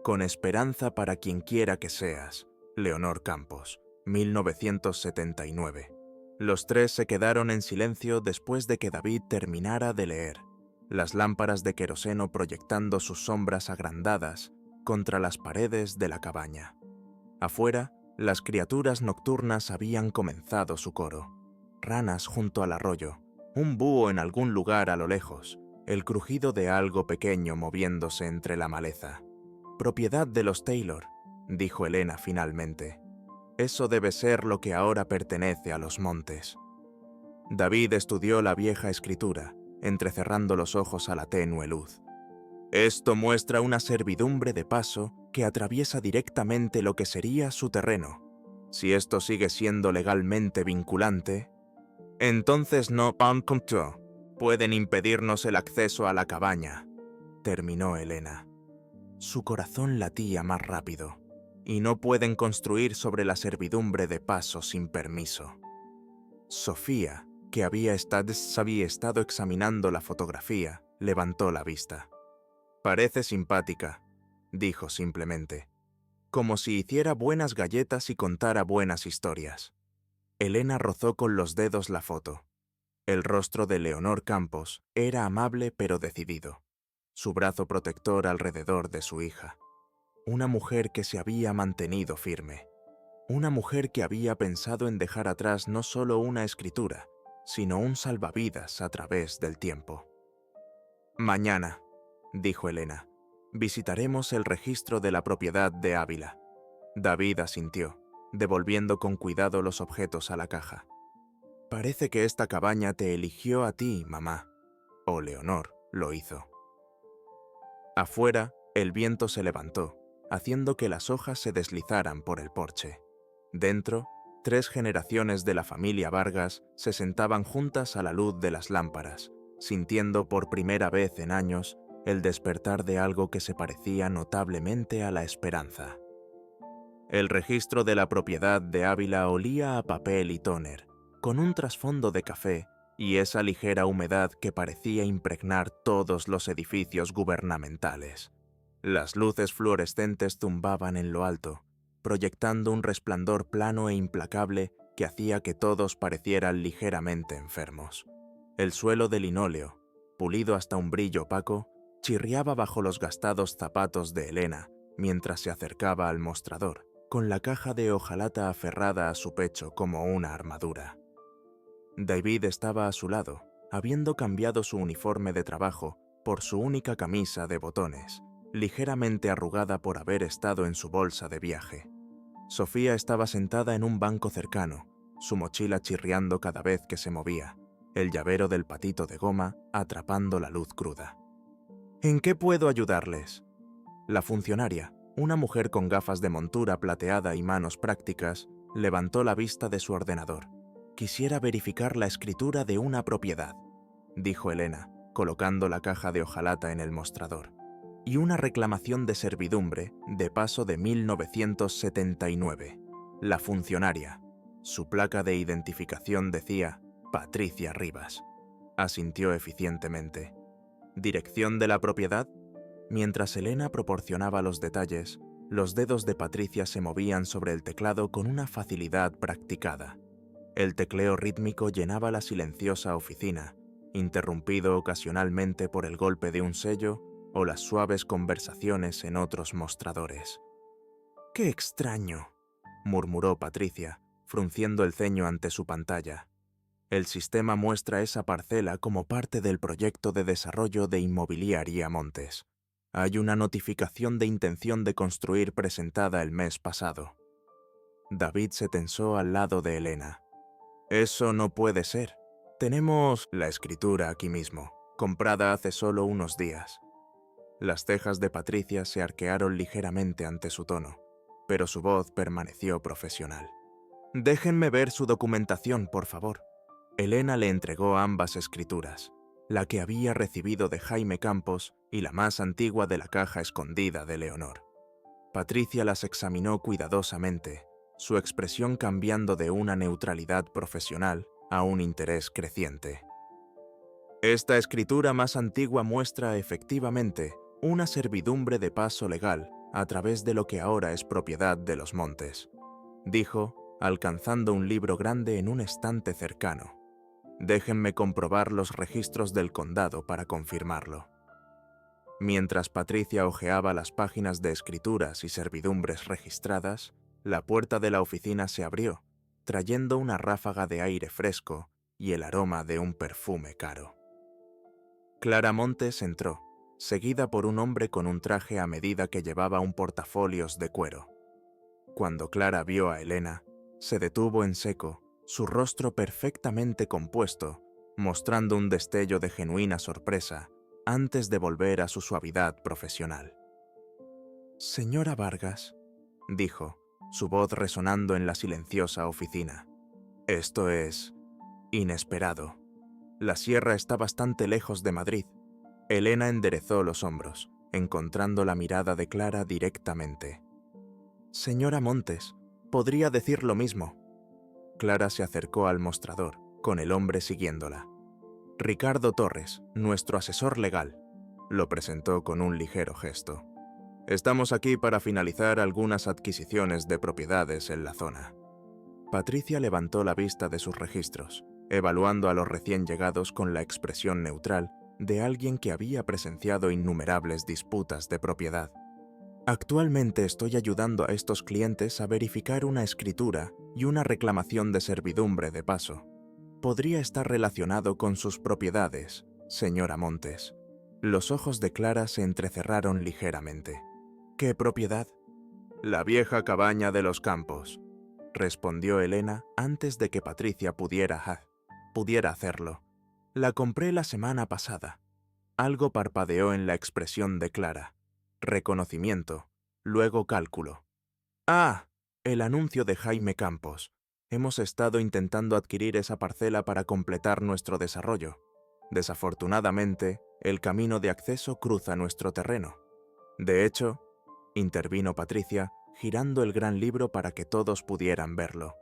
Con esperanza para quien quiera que seas. Leonor Campos, 1979. Los tres se quedaron en silencio después de que David terminara de leer, las lámparas de queroseno proyectando sus sombras agrandadas contra las paredes de la cabaña. Afuera, las criaturas nocturnas habían comenzado su coro. Ranas junto al arroyo, un búho en algún lugar a lo lejos, el crujido de algo pequeño moviéndose entre la maleza. «Propiedad de los Taylor», dijo Elena finalmente. «Eso debe ser lo que ahora pertenece a los montes». David estudió la vieja escritura, entrecerrando los ojos a la tenue luz. «Esto muestra una servidumbre de paso que atraviesa directamente lo que sería su terreno. Si esto sigue siendo legalmente vinculante, entonces no pueden impedirnos el acceso a la cabaña», terminó Elena. Su corazón latía más rápido, y no pueden construir sobre la servidumbre de paso sin permiso. Sofía, que había estado examinando la fotografía, levantó la vista. «Parece simpática», dijo simplemente, «como si hiciera buenas galletas y contara buenas historias». Elena rozó con los dedos la foto. El rostro de Leonor Campos era amable pero decidido, su brazo protector alrededor de su hija. Una mujer que se había mantenido firme. Una mujer que había pensado en dejar atrás no solo una escritura, sino un salvavidas a través del tiempo. «Mañana», dijo Elena, «visitaremos el registro de la propiedad de Ávila». David asintió, devolviendo con cuidado los objetos a la caja. «Parece que esta cabaña te eligió a ti, mamá. O Leonor lo hizo». Afuera, el viento se levantó, haciendo que las hojas se deslizaran por el porche. Dentro, 3 generaciones de la familia Vargas se sentaban juntas a la luz de las lámparas, sintiendo por primera vez en años el despertar de algo que se parecía notablemente a la esperanza. El registro de la propiedad de Ávila olía a papel y tóner, con un trasfondo de café y esa ligera humedad que parecía impregnar todos los edificios gubernamentales. Las luces fluorescentes zumbaban en lo alto, proyectando un resplandor plano e implacable que hacía que todos parecieran ligeramente enfermos. El suelo de linóleo, pulido hasta un brillo opaco, chirriaba bajo los gastados zapatos de Elena mientras se acercaba al mostrador, con la caja de hojalata aferrada a su pecho como una armadura. David estaba a su lado, habiendo cambiado su uniforme de trabajo por su única camisa de botones, ligeramente arrugada por haber estado en su bolsa de viaje. Sofía estaba sentada en un banco cercano, su mochila chirriando cada vez que se movía, el llavero del patito de goma atrapando la luz cruda. «¿En qué puedo ayudarles?». La funcionaria, una mujer con gafas de montura plateada y manos prácticas, levantó la vista de su ordenador. «Quisiera verificar la escritura de una propiedad», dijo Elena, colocando la caja de hojalata en el mostrador. «Y una reclamación de servidumbre de paso de 1979. La funcionaria. Su placa de identificación decía Patricia Rivas». Asintió eficientemente. «¿Dirección de la propiedad?». Mientras Elena proporcionaba los detalles, los dedos de Patricia se movían sobre el teclado con una facilidad practicada. El tecleo rítmico llenaba la silenciosa oficina, interrumpido ocasionalmente por el golpe de un sello o las suaves conversaciones en otros mostradores. «¡Qué extraño!», murmuró Patricia, frunciendo el ceño ante su pantalla. El sistema muestra esa parcela como parte del proyecto de desarrollo de Inmobiliaria Montes. Hay una notificación de intención de construir presentada el mes pasado. David se tensó al lado de Elena. «Eso no puede ser. Tenemos la escritura aquí mismo, comprada hace solo unos días». Las cejas de Patricia se arquearon ligeramente ante su tono, pero su voz permaneció profesional. «Déjenme ver su documentación, por favor». Elena le entregó ambas escrituras, la que había recibido de Jaime Campos y la más antigua de la caja escondida de Leonor. Patricia las examinó cuidadosamente, su expresión cambiando de una neutralidad profesional a un interés creciente. «Esta escritura más antigua muestra efectivamente una servidumbre de paso legal a través de lo que ahora es propiedad de los Montes», dijo, alcanzando un libro grande en un estante cercano. «Déjenme comprobar los registros del condado para confirmarlo». Mientras Patricia hojeaba las páginas de escrituras y servidumbres registradas, la puerta de la oficina se abrió, trayendo una ráfaga de aire fresco y el aroma de un perfume caro. Clara Montes entró, seguida por un hombre con un traje a medida que llevaba un portafolios de cuero. Cuando Clara vio a Elena, se detuvo en seco, su rostro perfectamente compuesto, mostrando un destello de genuina sorpresa antes de volver a su suavidad profesional. «Señora Vargas», dijo, su voz resonando en la silenciosa oficina. «Esto es inesperado. La sierra está bastante lejos de Madrid». Elena enderezó los hombros, encontrando la mirada de Clara directamente. «Señora Montes, podría decir lo mismo». Clara se acercó al mostrador, con el hombre siguiéndola. «Ricardo Torres, nuestro asesor legal», lo presentó con un ligero gesto. «Estamos aquí para finalizar algunas adquisiciones de propiedades en la zona». Patricia levantó la vista de sus registros, evaluando a los recién llegados con la expresión neutral de alguien que había presenciado innumerables disputas de propiedad. «Actualmente estoy ayudando a estos clientes a verificar una escritura y una reclamación de servidumbre de paso. Podría estar relacionado con sus propiedades, señora Montes». Los ojos de Clara se entrecerraron ligeramente. «¿Qué propiedad?» «La vieja cabaña de los Campos», respondió Elena antes de que Patricia pudiera hacerlo. «La compré la semana pasada». Algo parpadeó en la expresión de Clara. Reconocimiento, luego cálculo. «Ah, el anuncio de Jaime Campos. Hemos estado intentando adquirir esa parcela para completar nuestro desarrollo. Desafortunadamente, el camino de acceso cruza nuestro terreno. De hecho», intervino Patricia, girando el gran libro para que todos pudieran verlo.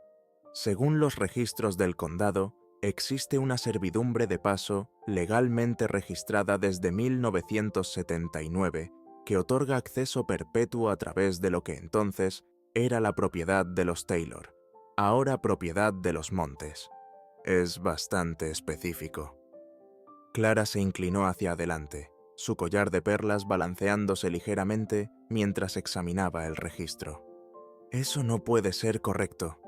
«Según los registros del condado, existe una servidumbre de paso legalmente registrada desde 1979 que otorga acceso perpetuo a través de lo que entonces era la propiedad de los Taylor, ahora propiedad de los Montes. Es bastante específico». Clara se inclinó hacia adelante, su collar de perlas balanceándose ligeramente mientras examinaba el registro. «Eso no puede ser correcto.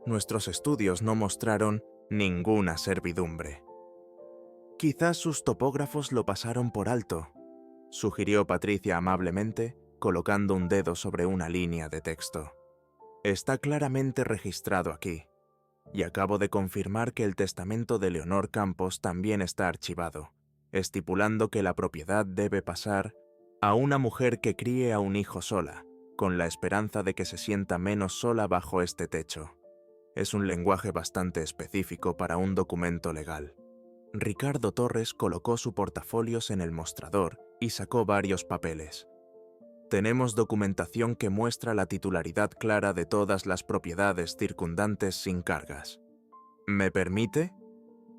Nuestros estudios no mostraron ninguna servidumbre». «Quizás sus topógrafos lo pasaron por alto», sugirió Patricia amablemente, colocando un dedo sobre una línea de texto. «Está claramente registrado aquí, y acabo de confirmar que el testamento de Leonor Campos también está archivado, estipulando que la propiedad debe pasar a una mujer que críe a un hijo sola, con la esperanza de que se sienta menos sola bajo este techo. Es un lenguaje bastante específico para un documento legal». Ricardo Torres colocó su portafolios en el mostrador y sacó varios papeles. «Tenemos documentación que muestra la titularidad clara de todas las propiedades circundantes sin cargas». «¿Me permite?».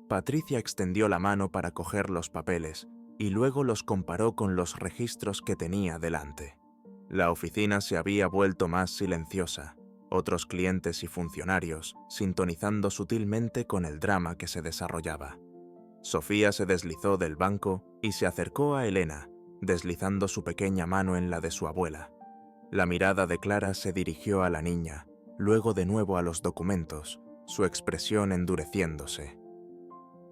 Patricia extendió la mano para coger los papeles y luego los comparó con los registros que tenía delante. La oficina se había vuelto más silenciosa, otros clientes y funcionarios sintonizando sutilmente con el drama que se desarrollaba. Sofía se deslizó del banco y se acercó a Elena, deslizando su pequeña mano en la de su abuela. La mirada de Clara se dirigió a la niña, luego de nuevo a los documentos, su expresión endureciéndose.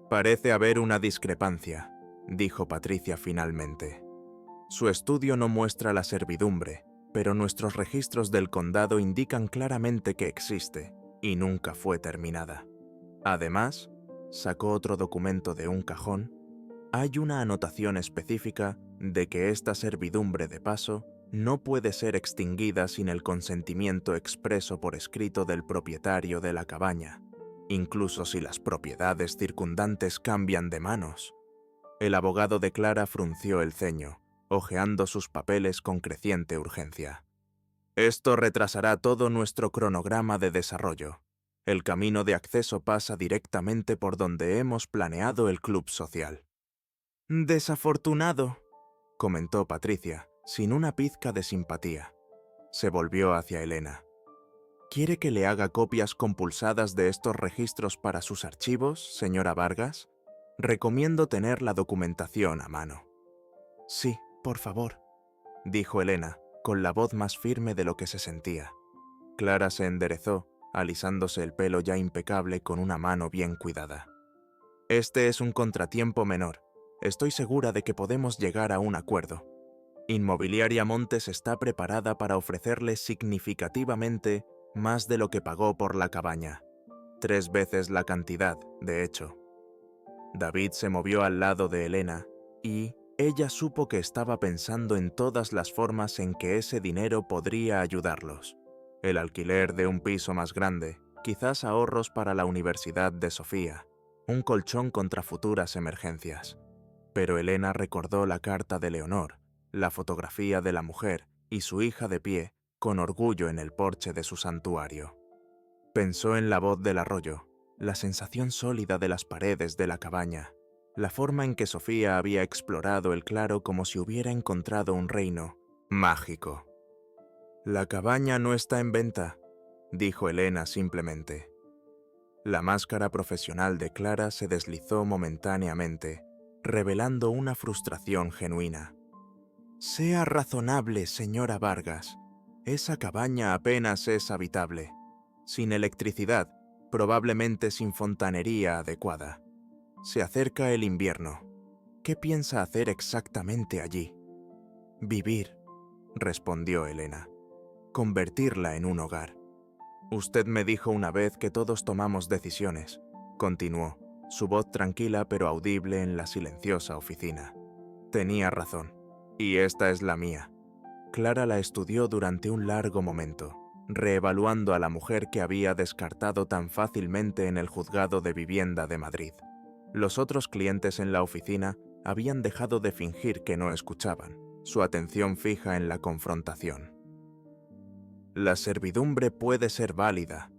«Parece haber una discrepancia», dijo Patricia finalmente. «Su estudio no muestra la servidumbre, pero nuestros registros del condado indican claramente que existe y nunca fue terminada. Además», sacó otro documento de un cajón, «hay una anotación específica de que esta servidumbre de paso no puede ser extinguida sin el consentimiento expreso por escrito del propietario de la cabaña, incluso si las propiedades circundantes cambian de manos». El abogado de Clara frunció el ceño, hojeando sus papeles con creciente urgencia. «Esto retrasará todo nuestro cronograma de desarrollo. El camino de acceso pasa directamente por donde hemos planeado el club social». «Desafortunado», comentó Patricia, sin una pizca de simpatía. Se volvió hacia Elena. «¿Quiere que le haga copias compulsadas de estos registros para sus archivos, señora Vargas? Recomiendo tener la documentación a mano». «Sí, por favor», dijo Elena, con la voz más firme de lo que se sentía. Clara se enderezó, alisándose el pelo ya impecable con una mano bien cuidada. «Este es un contratiempo menor. Estoy segura de que podemos llegar a un acuerdo. Inmobiliaria Montes está preparada para ofrecerle significativamente más de lo que pagó por la cabaña. 3 veces la cantidad, de hecho». David se movió al lado de Elena y ella supo que estaba pensando en todas las formas en que ese dinero podría ayudarlos. El alquiler de un piso más grande, quizás ahorros para la Universidad de Sofía, un colchón contra futuras emergencias. Pero Elena recordó la carta de Leonor, la fotografía de la mujer y su hija de pie, con orgullo en el porche de su santuario. Pensó en la voz del arroyo, la sensación sólida de las paredes de la cabaña, la forma en que Sofía había explorado el claro como si hubiera encontrado un reino mágico. «La cabaña no está en venta», dijo Elena simplemente. La máscara profesional de Clara se deslizó momentáneamente, revelando una frustración genuina. «Sea razonable, señora Vargas. Esa cabaña apenas es habitable. Sin electricidad, probablemente sin fontanería adecuada. Se acerca el invierno. ¿Qué piensa hacer exactamente allí?» «Vivir», respondió Elena. «Convertirla en un hogar». «Usted me dijo una vez que todos tomamos decisiones», continuó, su voz tranquila pero audible en la silenciosa oficina. «Tenía razón, y esta es la mía». Clara la estudió durante un largo momento, reevaluando a la mujer que había descartado tan fácilmente en el juzgado de vivienda de Madrid. Los otros clientes en la oficina habían dejado de fingir que no escuchaban, su atención fija en la confrontación. «La servidumbre puede ser válida»,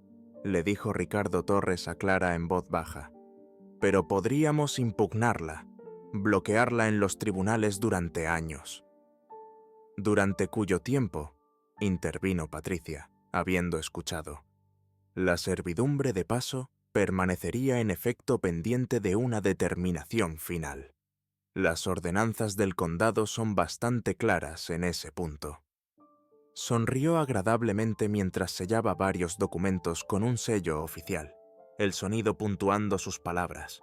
le dijo Ricardo Torres a Clara en voz baja, «pero podríamos impugnarla, bloquearla en los tribunales durante años». «Durante cuyo tiempo», intervino Patricia, habiendo escuchado, «la servidumbre de paso permanecería en efecto pendiente de una determinación final. Las ordenanzas del condado son bastante claras en ese punto». Sonrió agradablemente mientras sellaba varios documentos con un sello oficial, el sonido puntuando sus palabras.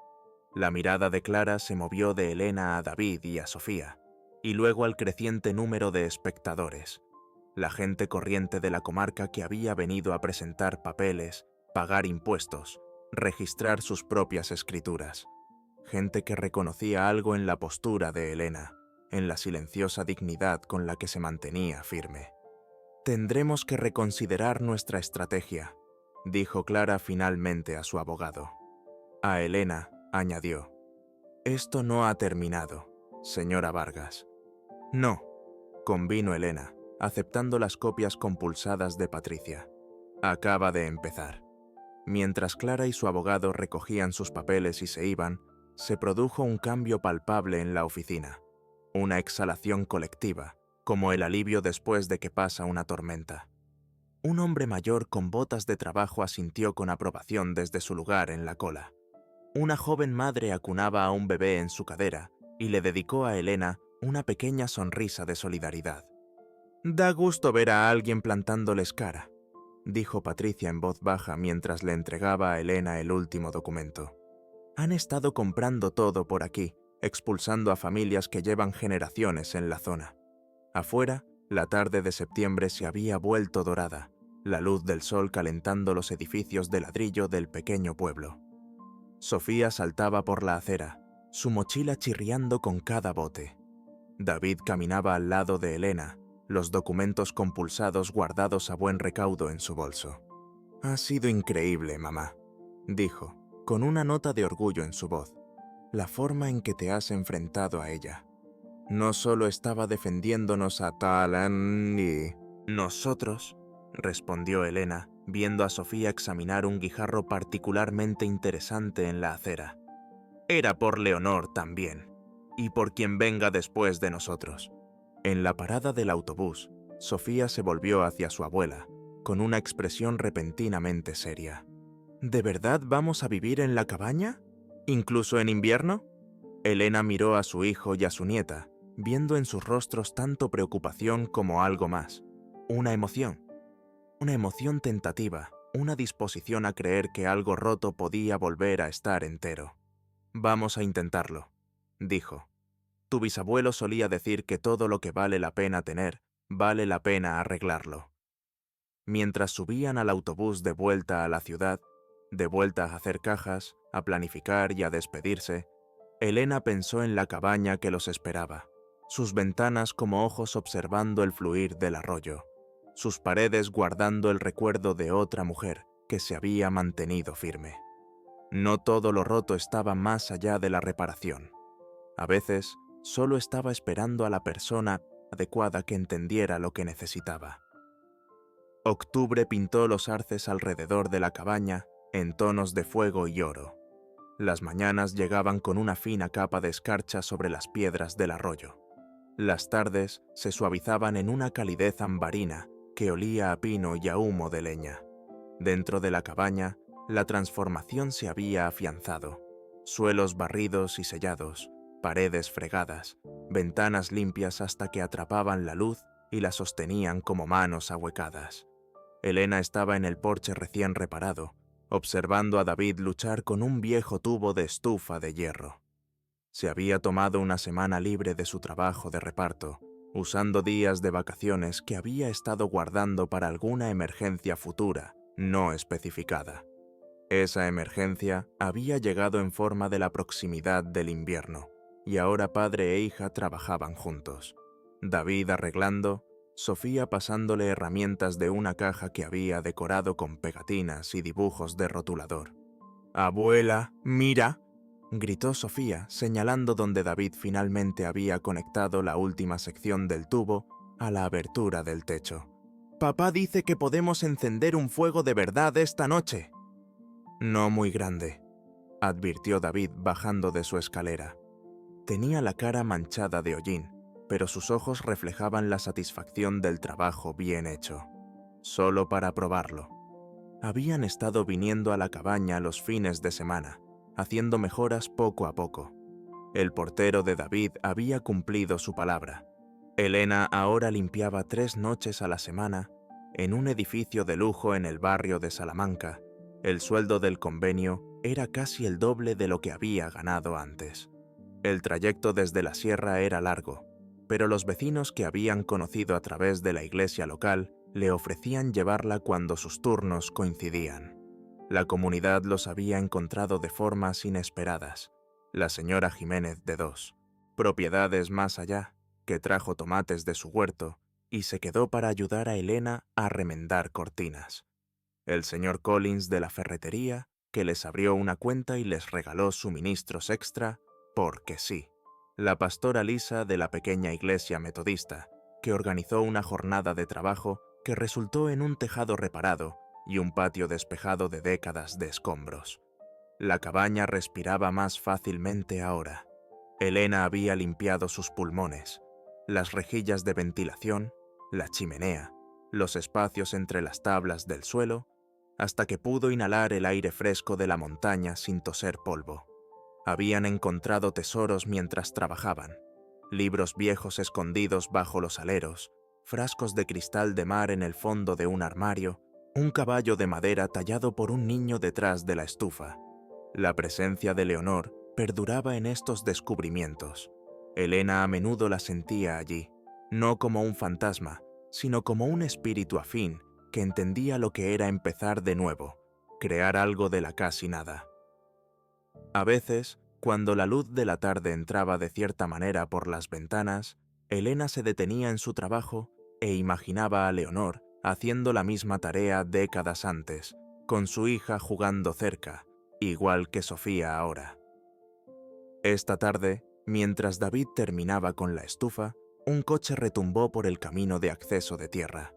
La mirada de Clara se movió de Elena a David y a Sofía, y luego al creciente número de espectadores, la gente corriente de la comarca que había venido a presentar papeles, pagar impuestos, registrar sus propias escrituras. Gente que reconocía algo en la postura de Elena, en la silenciosa dignidad con la que se mantenía firme. «Tendremos que reconsiderar nuestra estrategia», dijo Clara finalmente a su abogado. A Elena añadió: «Esto no ha terminado, señora Vargas». «No», convino Elena, aceptando las copias compulsadas de Patricia. «Acaba de empezar». Mientras Clara y su abogado recogían sus papeles y se iban, se produjo un cambio palpable en la oficina, una exhalación colectiva, como el alivio después de que pasa una tormenta. Un hombre mayor con botas de trabajo asintió con aprobación desde su lugar en la cola. Una joven madre acunaba a un bebé en su cadera y le dedicó a Elena una pequeña sonrisa de solidaridad. «Da gusto ver a alguien plantándoles cara», dijo Patricia en voz baja mientras le entregaba a Elena el último documento. «Han estado comprando todo por aquí, expulsando a familias que llevan generaciones en la zona. Afuera, la tarde de septiembre se había vuelto dorada, la luz del sol calentando los edificios de ladrillo del pequeño pueblo. Sofía saltaba por la acera, su mochila chirriando con cada bote. David caminaba al lado de Elena, los documentos compulsados guardados a buen recaudo en su bolso. «Ha sido increíble, mamá», dijo, con una nota de orgullo en su voz, «la forma en que te has enfrentado a ella. No solo estaba defendiéndonos a Talan y...» «Nosotros», respondió Elena, viendo a Sofía examinar un guijarro particularmente interesante en la acera. «Era por Leonor también, y por quien venga después de nosotros». En la parada del autobús, Sofía se volvió hacia su abuela, con una expresión repentinamente seria. «¿De verdad vamos a vivir en la cabaña? ¿Incluso en invierno?» Elena miró a su hijo y a su nieta, viendo en sus rostros tanto preocupación como algo más. Una emoción tentativa, una disposición a creer que algo roto podía volver a estar entero. «Vamos a intentarlo», dijo. «Tu bisabuelo solía decir que todo lo que vale la pena tener, vale la pena arreglarlo». Mientras subían al autobús de vuelta a la ciudad, de vuelta a hacer cajas, a planificar y a despedirse, Elena pensó en la cabaña que los esperaba, sus ventanas como ojos observando el fluir del arroyo, sus paredes guardando el recuerdo de otra mujer que se había mantenido firme. No todo lo roto estaba más allá de la reparación. A veces, solo estaba esperando a la persona adecuada que entendiera lo que necesitaba. Octubre pintó los arces alrededor de la cabaña en tonos de fuego y oro. Las mañanas llegaban con una fina capa de escarcha sobre las piedras del arroyo. Las tardes se suavizaban en una calidez ambarina que olía a pino y a humo de leña. Dentro de la cabaña, la transformación se había afianzado. Suelos barridos y sellados, paredes fregadas, ventanas limpias hasta que atrapaban la luz y la sostenían como manos ahuecadas. Elena estaba en el porche recién reparado, observando a David luchar con un viejo tubo de estufa de hierro. Se había tomado una semana libre de su trabajo de reparto, usando días de vacaciones que había estado guardando para alguna emergencia futura, no especificada. Esa emergencia había llegado en forma de la proximidad del invierno, y ahora padre e hija trabajaban juntos. David arreglando, Sofía pasándole herramientas de una caja que había decorado con pegatinas y dibujos de rotulador. «Abuela, mira», gritó Sofía, señalando donde David finalmente había conectado la última sección del tubo a la abertura del techo. «Papá dice que podemos encender un fuego de verdad esta noche». «No muy grande», advirtió David bajando de su escalera. Tenía la cara manchada de hollín, pero sus ojos reflejaban la satisfacción del trabajo bien hecho. Solo para probarlo. Habían estado viniendo a la cabaña los fines de semana, haciendo mejoras poco a poco. El portero de David había cumplido su palabra. Elena ahora limpiaba 3 noches a la semana en un edificio de lujo en el barrio de Salamanca. El sueldo del convenio era casi el doble de lo que había ganado antes. El trayecto desde la sierra era largo, pero los vecinos que habían conocido a través de la iglesia local le ofrecían llevarla cuando sus turnos coincidían. La comunidad los había encontrado de formas inesperadas. La señora Jiménez de 2, propiedades más allá, que trajo tomates de su huerto y se quedó para ayudar a Elena a remendar cortinas. El señor Collins de la ferretería, que les abrió una cuenta y les regaló suministros extra, porque sí. La pastora Lisa de la pequeña iglesia metodista, que organizó una jornada de trabajo que resultó en un tejado reparado y un patio despejado de décadas de escombros. La cabaña respiraba más fácilmente ahora. Elena había limpiado sus pulmones, las rejillas de ventilación, la chimenea, los espacios entre las tablas del suelo, hasta que pudo inhalar el aire fresco de la montaña sin toser polvo. Habían encontrado tesoros mientras trabajaban. libros viejos escondidos bajo los aleros, frascos de cristal de mar en el fondo de un armario, un caballo de madera tallado por un niño detrás de la estufa. La presencia de Leonor perduraba en estos descubrimientos. Elena a menudo la sentía allí, no como un fantasma, sino como un espíritu afín que entendía lo que era empezar de nuevo, crear algo de la casi nada. A veces, cuando la luz de la tarde entraba de cierta manera por las ventanas, Elena se detenía en su trabajo e imaginaba a Leonor haciendo la misma tarea décadas antes, con su hija jugando cerca, igual que Sofía ahora. Esta tarde, mientras David terminaba con la estufa, un coche retumbó por el camino de acceso de tierra.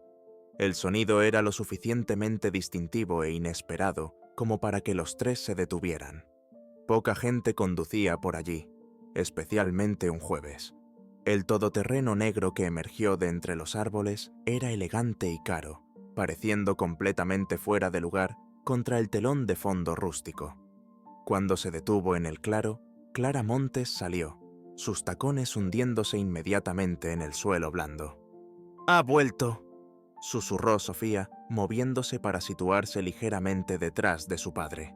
El sonido era lo suficientemente distintivo e inesperado como para que los tres se detuvieran. Poca gente conducía por allí, especialmente un jueves. El todoterreno negro que emergió de entre los árboles era elegante y caro, pareciendo completamente fuera de lugar contra el telón de fondo rústico. Cuando se detuvo en el claro, Clara Montes salió, sus tacones hundiéndose inmediatamente en el suelo blando. «¡Ha vuelto!», susurró Sofía, moviéndose para situarse ligeramente detrás de su padre.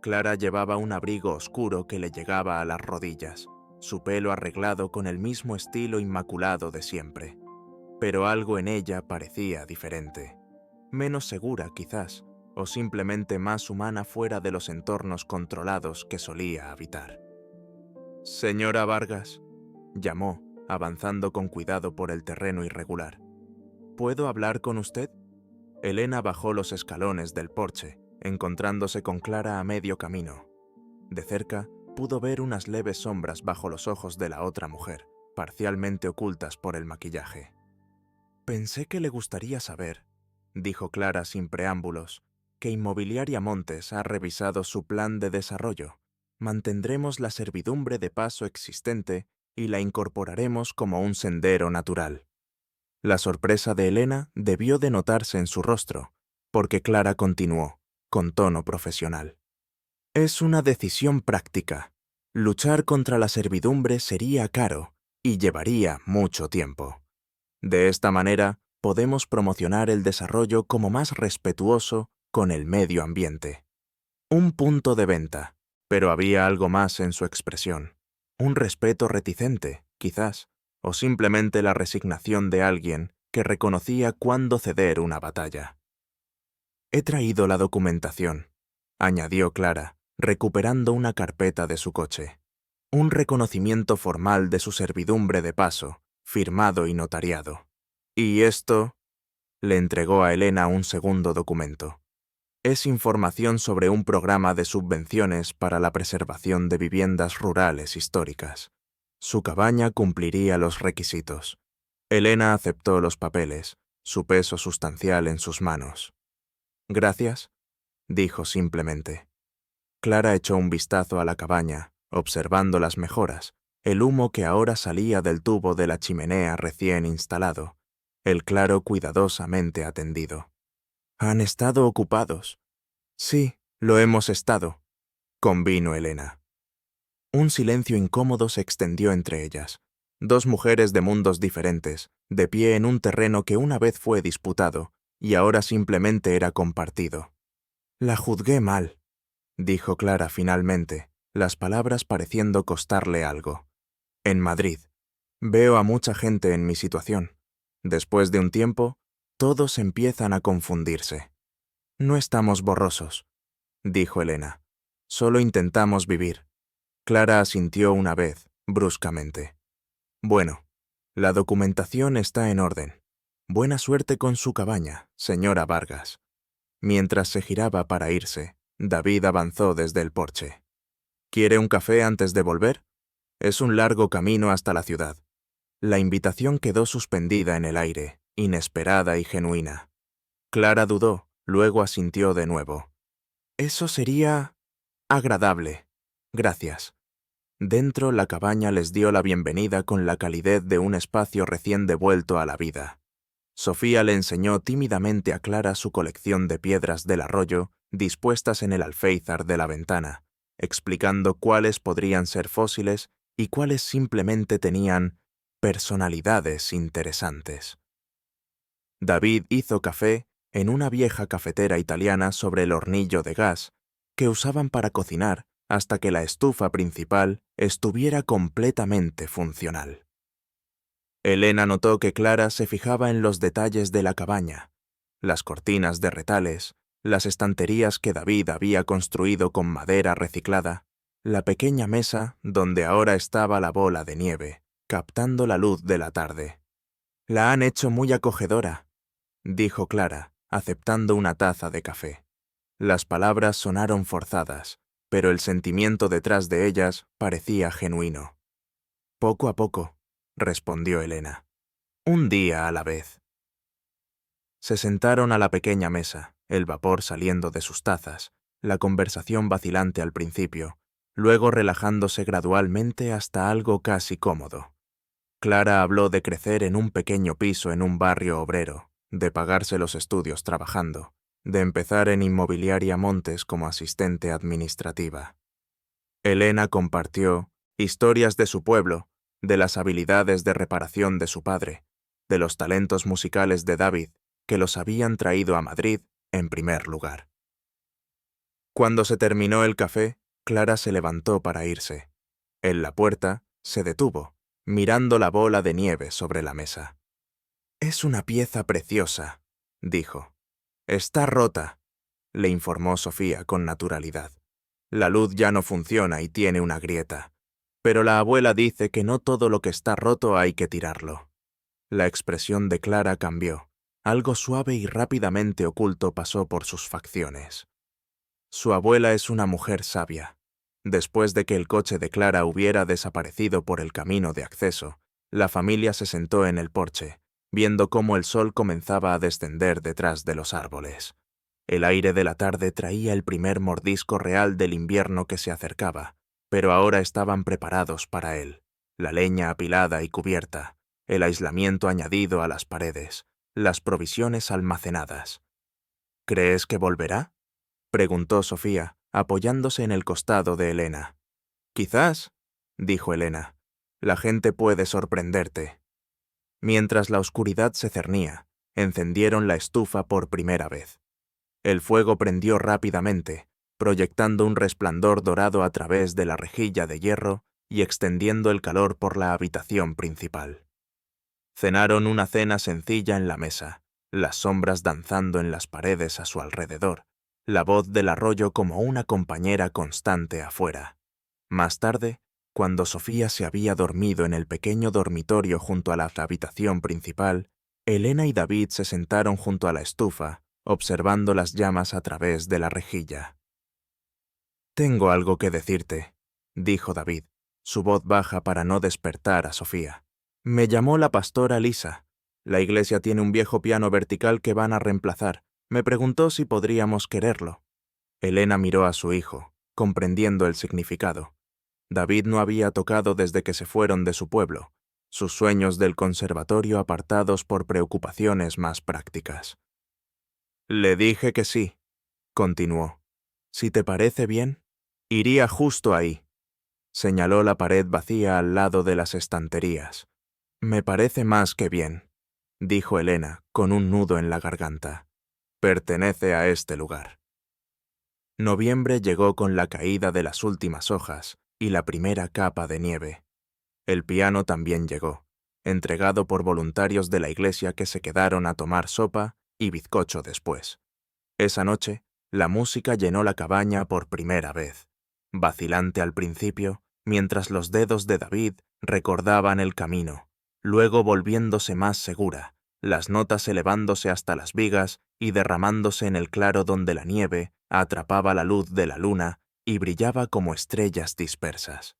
Clara llevaba un abrigo oscuro que le llegaba a las rodillas, su pelo arreglado con el mismo estilo inmaculado de siempre. Pero algo en ella parecía diferente. Menos segura, quizás, o simplemente más humana fuera de los entornos controlados que solía habitar. «Señora Vargas», llamó, avanzando con cuidado por el terreno irregular. «¿Puedo hablar con usted?». Elena bajó los escalones del porche, encontrándose con Clara a medio camino. De cerca, pudo ver unas leves sombras bajo los ojos de la otra mujer, parcialmente ocultas por el maquillaje. «Pensé que le gustaría saber», dijo Clara sin preámbulos, «que Inmobiliaria Montes ha revisado su plan de desarrollo. Mantendremos la servidumbre de paso existente y la incorporaremos como un sendero natural». La sorpresa de Elena debió de notarse en su rostro, porque Clara continuó, con tono profesional. «Es una decisión práctica. Luchar contra la servidumbre sería caro y llevaría mucho tiempo. De esta manera, podemos promocionar el desarrollo como más respetuoso con el medio ambiente». Un punto de venta, pero había algo más en su expresión. Un respeto reticente, quizás, o simplemente la resignación de alguien que reconocía cuándo ceder una batalla. «He traído la documentación», añadió Clara, recuperando una carpeta de su coche. «Un reconocimiento formal de su servidumbre de paso, firmado y notariado. Y esto», le entregó a Elena un segundo documento. «Es información sobre un programa de subvenciones para la preservación de viviendas rurales históricas. Su cabaña cumpliría los requisitos». Elena aceptó los papeles, su peso sustancial en sus manos. «Gracias», dijo simplemente. Clara echó un vistazo a la cabaña, observando las mejoras, el humo que ahora salía del tubo de la chimenea recién instalado, el claro cuidadosamente atendido. «Han estado ocupados». «Sí, lo hemos estado», convino Elena. Un silencio incómodo se extendió entre ellas. Dos mujeres de mundos diferentes, de pie en un terreno que una vez fue disputado y ahora simplemente era compartido. «La juzgué mal», dijo Clara finalmente, las palabras pareciendo costarle algo. «En Madrid. Veo a mucha gente en mi situación. Después de un tiempo, todos empiezan a confundirse». «No estamos borrosos», dijo Elena. «Solo intentamos vivir». Clara asintió una vez, bruscamente. «Bueno, la documentación está en orden. Buena suerte con su cabaña, señora Vargas». Mientras se giraba para irse, David avanzó desde el porche. «¿Quiere un café antes de volver? Es un largo camino hasta la ciudad». La invitación quedó suspendida en el aire, inesperada y genuina. Clara dudó, luego asintió de nuevo. «Eso sería agradable. Gracias». Dentro, la cabaña les dio la bienvenida con la calidez de un espacio recién devuelto a la vida. Sofía le enseñó tímidamente a Clara su colección de piedras del arroyo dispuestas en el alféizar de la ventana, explicando cuáles podrían ser fósiles y cuáles simplemente tenían personalidades interesantes. David hizo café en una vieja cafetera italiana sobre el hornillo de gas que usaban para cocinar hasta que la estufa principal estuviera completamente funcional. Elena notó que Clara se fijaba en los detalles de la cabaña, las cortinas de retales, las estanterías que David había construido con madera reciclada, la pequeña mesa donde ahora estaba la bola de nieve, captando la luz de la tarde. «La han hecho muy acogedora», dijo Clara, aceptando una taza de café. Las palabras sonaron forzadas, pero el sentimiento detrás de ellas parecía genuino. «Poco a poco», respondió Elena. «Un día a la vez». Se sentaron a la pequeña mesa, el vapor saliendo de sus tazas, la conversación vacilante al principio, luego relajándose gradualmente hasta algo casi cómodo. Clara habló de crecer en un pequeño piso en un barrio obrero, de pagarse los estudios trabajando, de empezar en Inmobiliaria Montes como asistente administrativa. Elena compartió historias de su pueblo, de las habilidades de reparación de su padre, de los talentos musicales de David, que los habían traído a Madrid en primer lugar. Cuando se terminó el café, Clara se levantó para irse. En la puerta, se detuvo, mirando la bola de nieve sobre la mesa. «Es una pieza preciosa», dijo. «Está rota», le informó Sofía con naturalidad. «La luz ya no funciona y tiene una grieta. Pero la abuela dice que no todo lo que está roto hay que tirarlo». La expresión de Clara cambió. Algo suave y rápidamente oculto pasó por sus facciones. Su abuela es una mujer sabia. Después de que el coche de Clara hubiera desaparecido por el camino de acceso, la familia se sentó en el porche, viendo cómo el sol comenzaba a descender detrás de los árboles. El aire de la tarde traía el primer mordisco real del invierno que se acercaba, pero ahora estaban preparados para él. La leña apilada y cubierta, el aislamiento añadido a las paredes, las provisiones almacenadas. «¿Crees que volverá?», preguntó Sofía, apoyándose en el costado de Elena. «Quizás», dijo Elena. «La gente puede sorprenderte». Mientras la oscuridad se cernía, encendieron la estufa por primera vez. El fuego prendió rápidamente, proyectando un resplandor dorado a través de la rejilla de hierro y extendiendo el calor por la habitación principal. Cenaron una cena sencilla en la mesa, las sombras danzando en las paredes a su alrededor, la voz del arroyo como una compañera constante afuera. Más tarde, cuando Sofía se había dormido en el pequeño dormitorio junto a la habitación principal, Elena y David se sentaron junto a la estufa, observando las llamas a través de la rejilla. «Tengo algo que decirte», dijo David, su voz baja para no despertar a Sofía. «Me llamó la pastora Lisa. La iglesia tiene un viejo piano vertical que van a reemplazar. Me preguntó si podríamos quererlo». Elena miró a su hijo, comprendiendo el significado. David no había tocado desde que se fueron de su pueblo, sus sueños del conservatorio apartados por preocupaciones más prácticas. «Le dije que sí», continuó. «Si te parece bien, iría justo ahí». Señaló la pared vacía al lado de las estanterías. «Me parece más que bien», dijo Elena, con un nudo en la garganta. «Pertenece a este lugar». Noviembre llegó con la caída de las últimas hojas y la primera capa de nieve. El piano también llegó, entregado por voluntarios de la iglesia que se quedaron a tomar sopa y bizcocho después. Esa noche, la música llenó la cabaña por primera vez, vacilante al principio, mientras los dedos de David recordaban el camino, luego volviéndose más segura, las notas elevándose hasta las vigas y derramándose en el claro donde la nieve atrapaba la luz de la luna y brillaba como estrellas dispersas.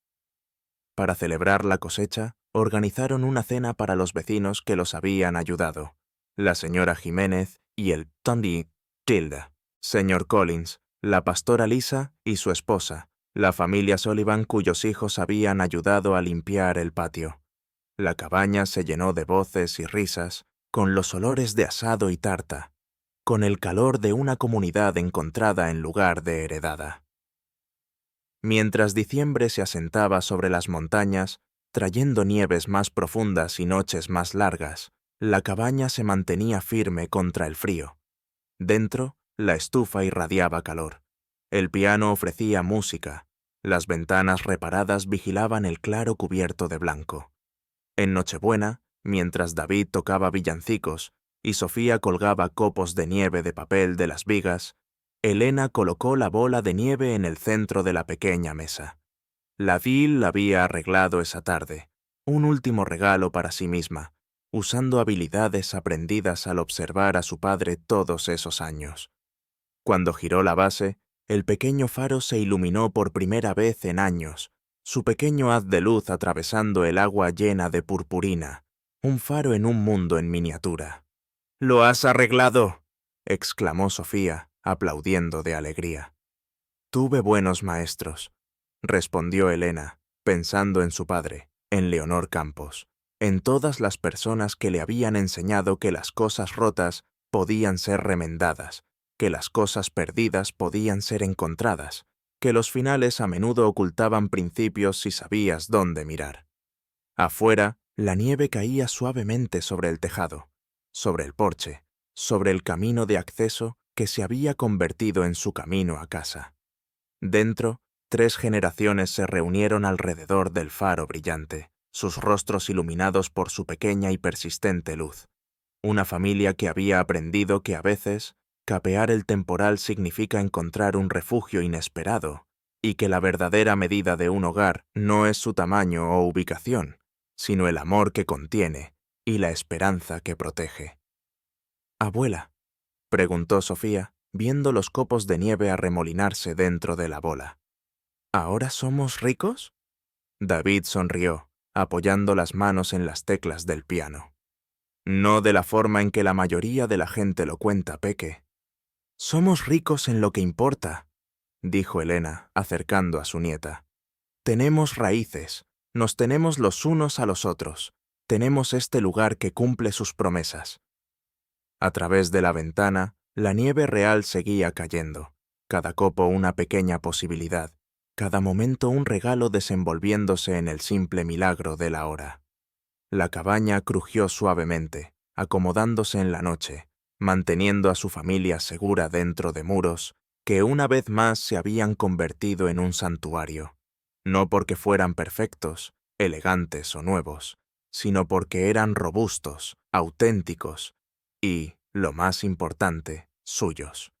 Para celebrar la cosecha, organizaron una cena para los vecinos que los habían ayudado, la señora Jiménez y el Tony Tilda, señor Collins, la pastora Lisa y su esposa, la familia Sullivan cuyos hijos habían ayudado a limpiar el patio. La cabaña se llenó de voces y risas, con los olores de asado y tarta, con el calor de una comunidad encontrada en lugar de heredada. Mientras diciembre se asentaba sobre las montañas, trayendo nieves más profundas y noches más largas, la cabaña se mantenía firme contra el frío. Dentro, la estufa irradiaba calor. El piano ofrecía música. Las ventanas reparadas vigilaban el claro cubierto de blanco. En Nochebuena, mientras David tocaba villancicos y Sofía colgaba copos de nieve de papel de las vigas, Elena colocó la bola de nieve en el centro de la pequeña mesa. La Ville había arreglado esa tarde, un último regalo para sí misma, usando habilidades aprendidas al observar a su padre todos esos años. Cuando giró la base, el pequeño faro se iluminó por primera vez en años, su pequeño haz de luz atravesando el agua llena de purpurina, un faro en un mundo en miniatura. «¡Lo has arreglado!», exclamó Sofía, aplaudiendo de alegría. «Tuve buenos maestros», respondió Elena, pensando en su padre, en Leonor Campos, en todas las personas que le habían enseñado que las cosas rotas podían ser remendadas, que las cosas perdidas podían ser encontradas, que los finales a menudo ocultaban principios si sabías dónde mirar. Afuera, la nieve caía suavemente sobre el tejado, sobre el porche, sobre el camino de acceso que se había convertido en su camino a casa. Dentro, 3 generaciones se reunieron alrededor del faro brillante, sus rostros iluminados por su pequeña y persistente luz. Una familia que había aprendido que a veces capear el temporal significa encontrar un refugio inesperado, y que la verdadera medida de un hogar no es su tamaño o ubicación, sino el amor que contiene y la esperanza que protege. «Abuela», preguntó Sofía, viendo los copos de nieve arremolinarse dentro de la bola. «¿Ahora somos ricos?». David sonrió, apoyando las manos en las teclas del piano. «No de la forma en que la mayoría de la gente lo cuenta, Peque». «Somos ricos en lo que importa», dijo Elena, acercando a su nieta. «Tenemos raíces, nos tenemos los unos a los otros, tenemos este lugar que cumple sus promesas». A través de la ventana, la nieve real seguía cayendo, cada copo una pequeña posibilidad, cada momento un regalo desenvolviéndose en el simple milagro de la hora. La cabaña crujió suavemente, acomodándose en la noche, manteniendo a su familia segura dentro de muros que una vez más se habían convertido en un santuario, no porque fueran perfectos, elegantes o nuevos, sino porque eran robustos, auténticos y, lo más importante, suyos.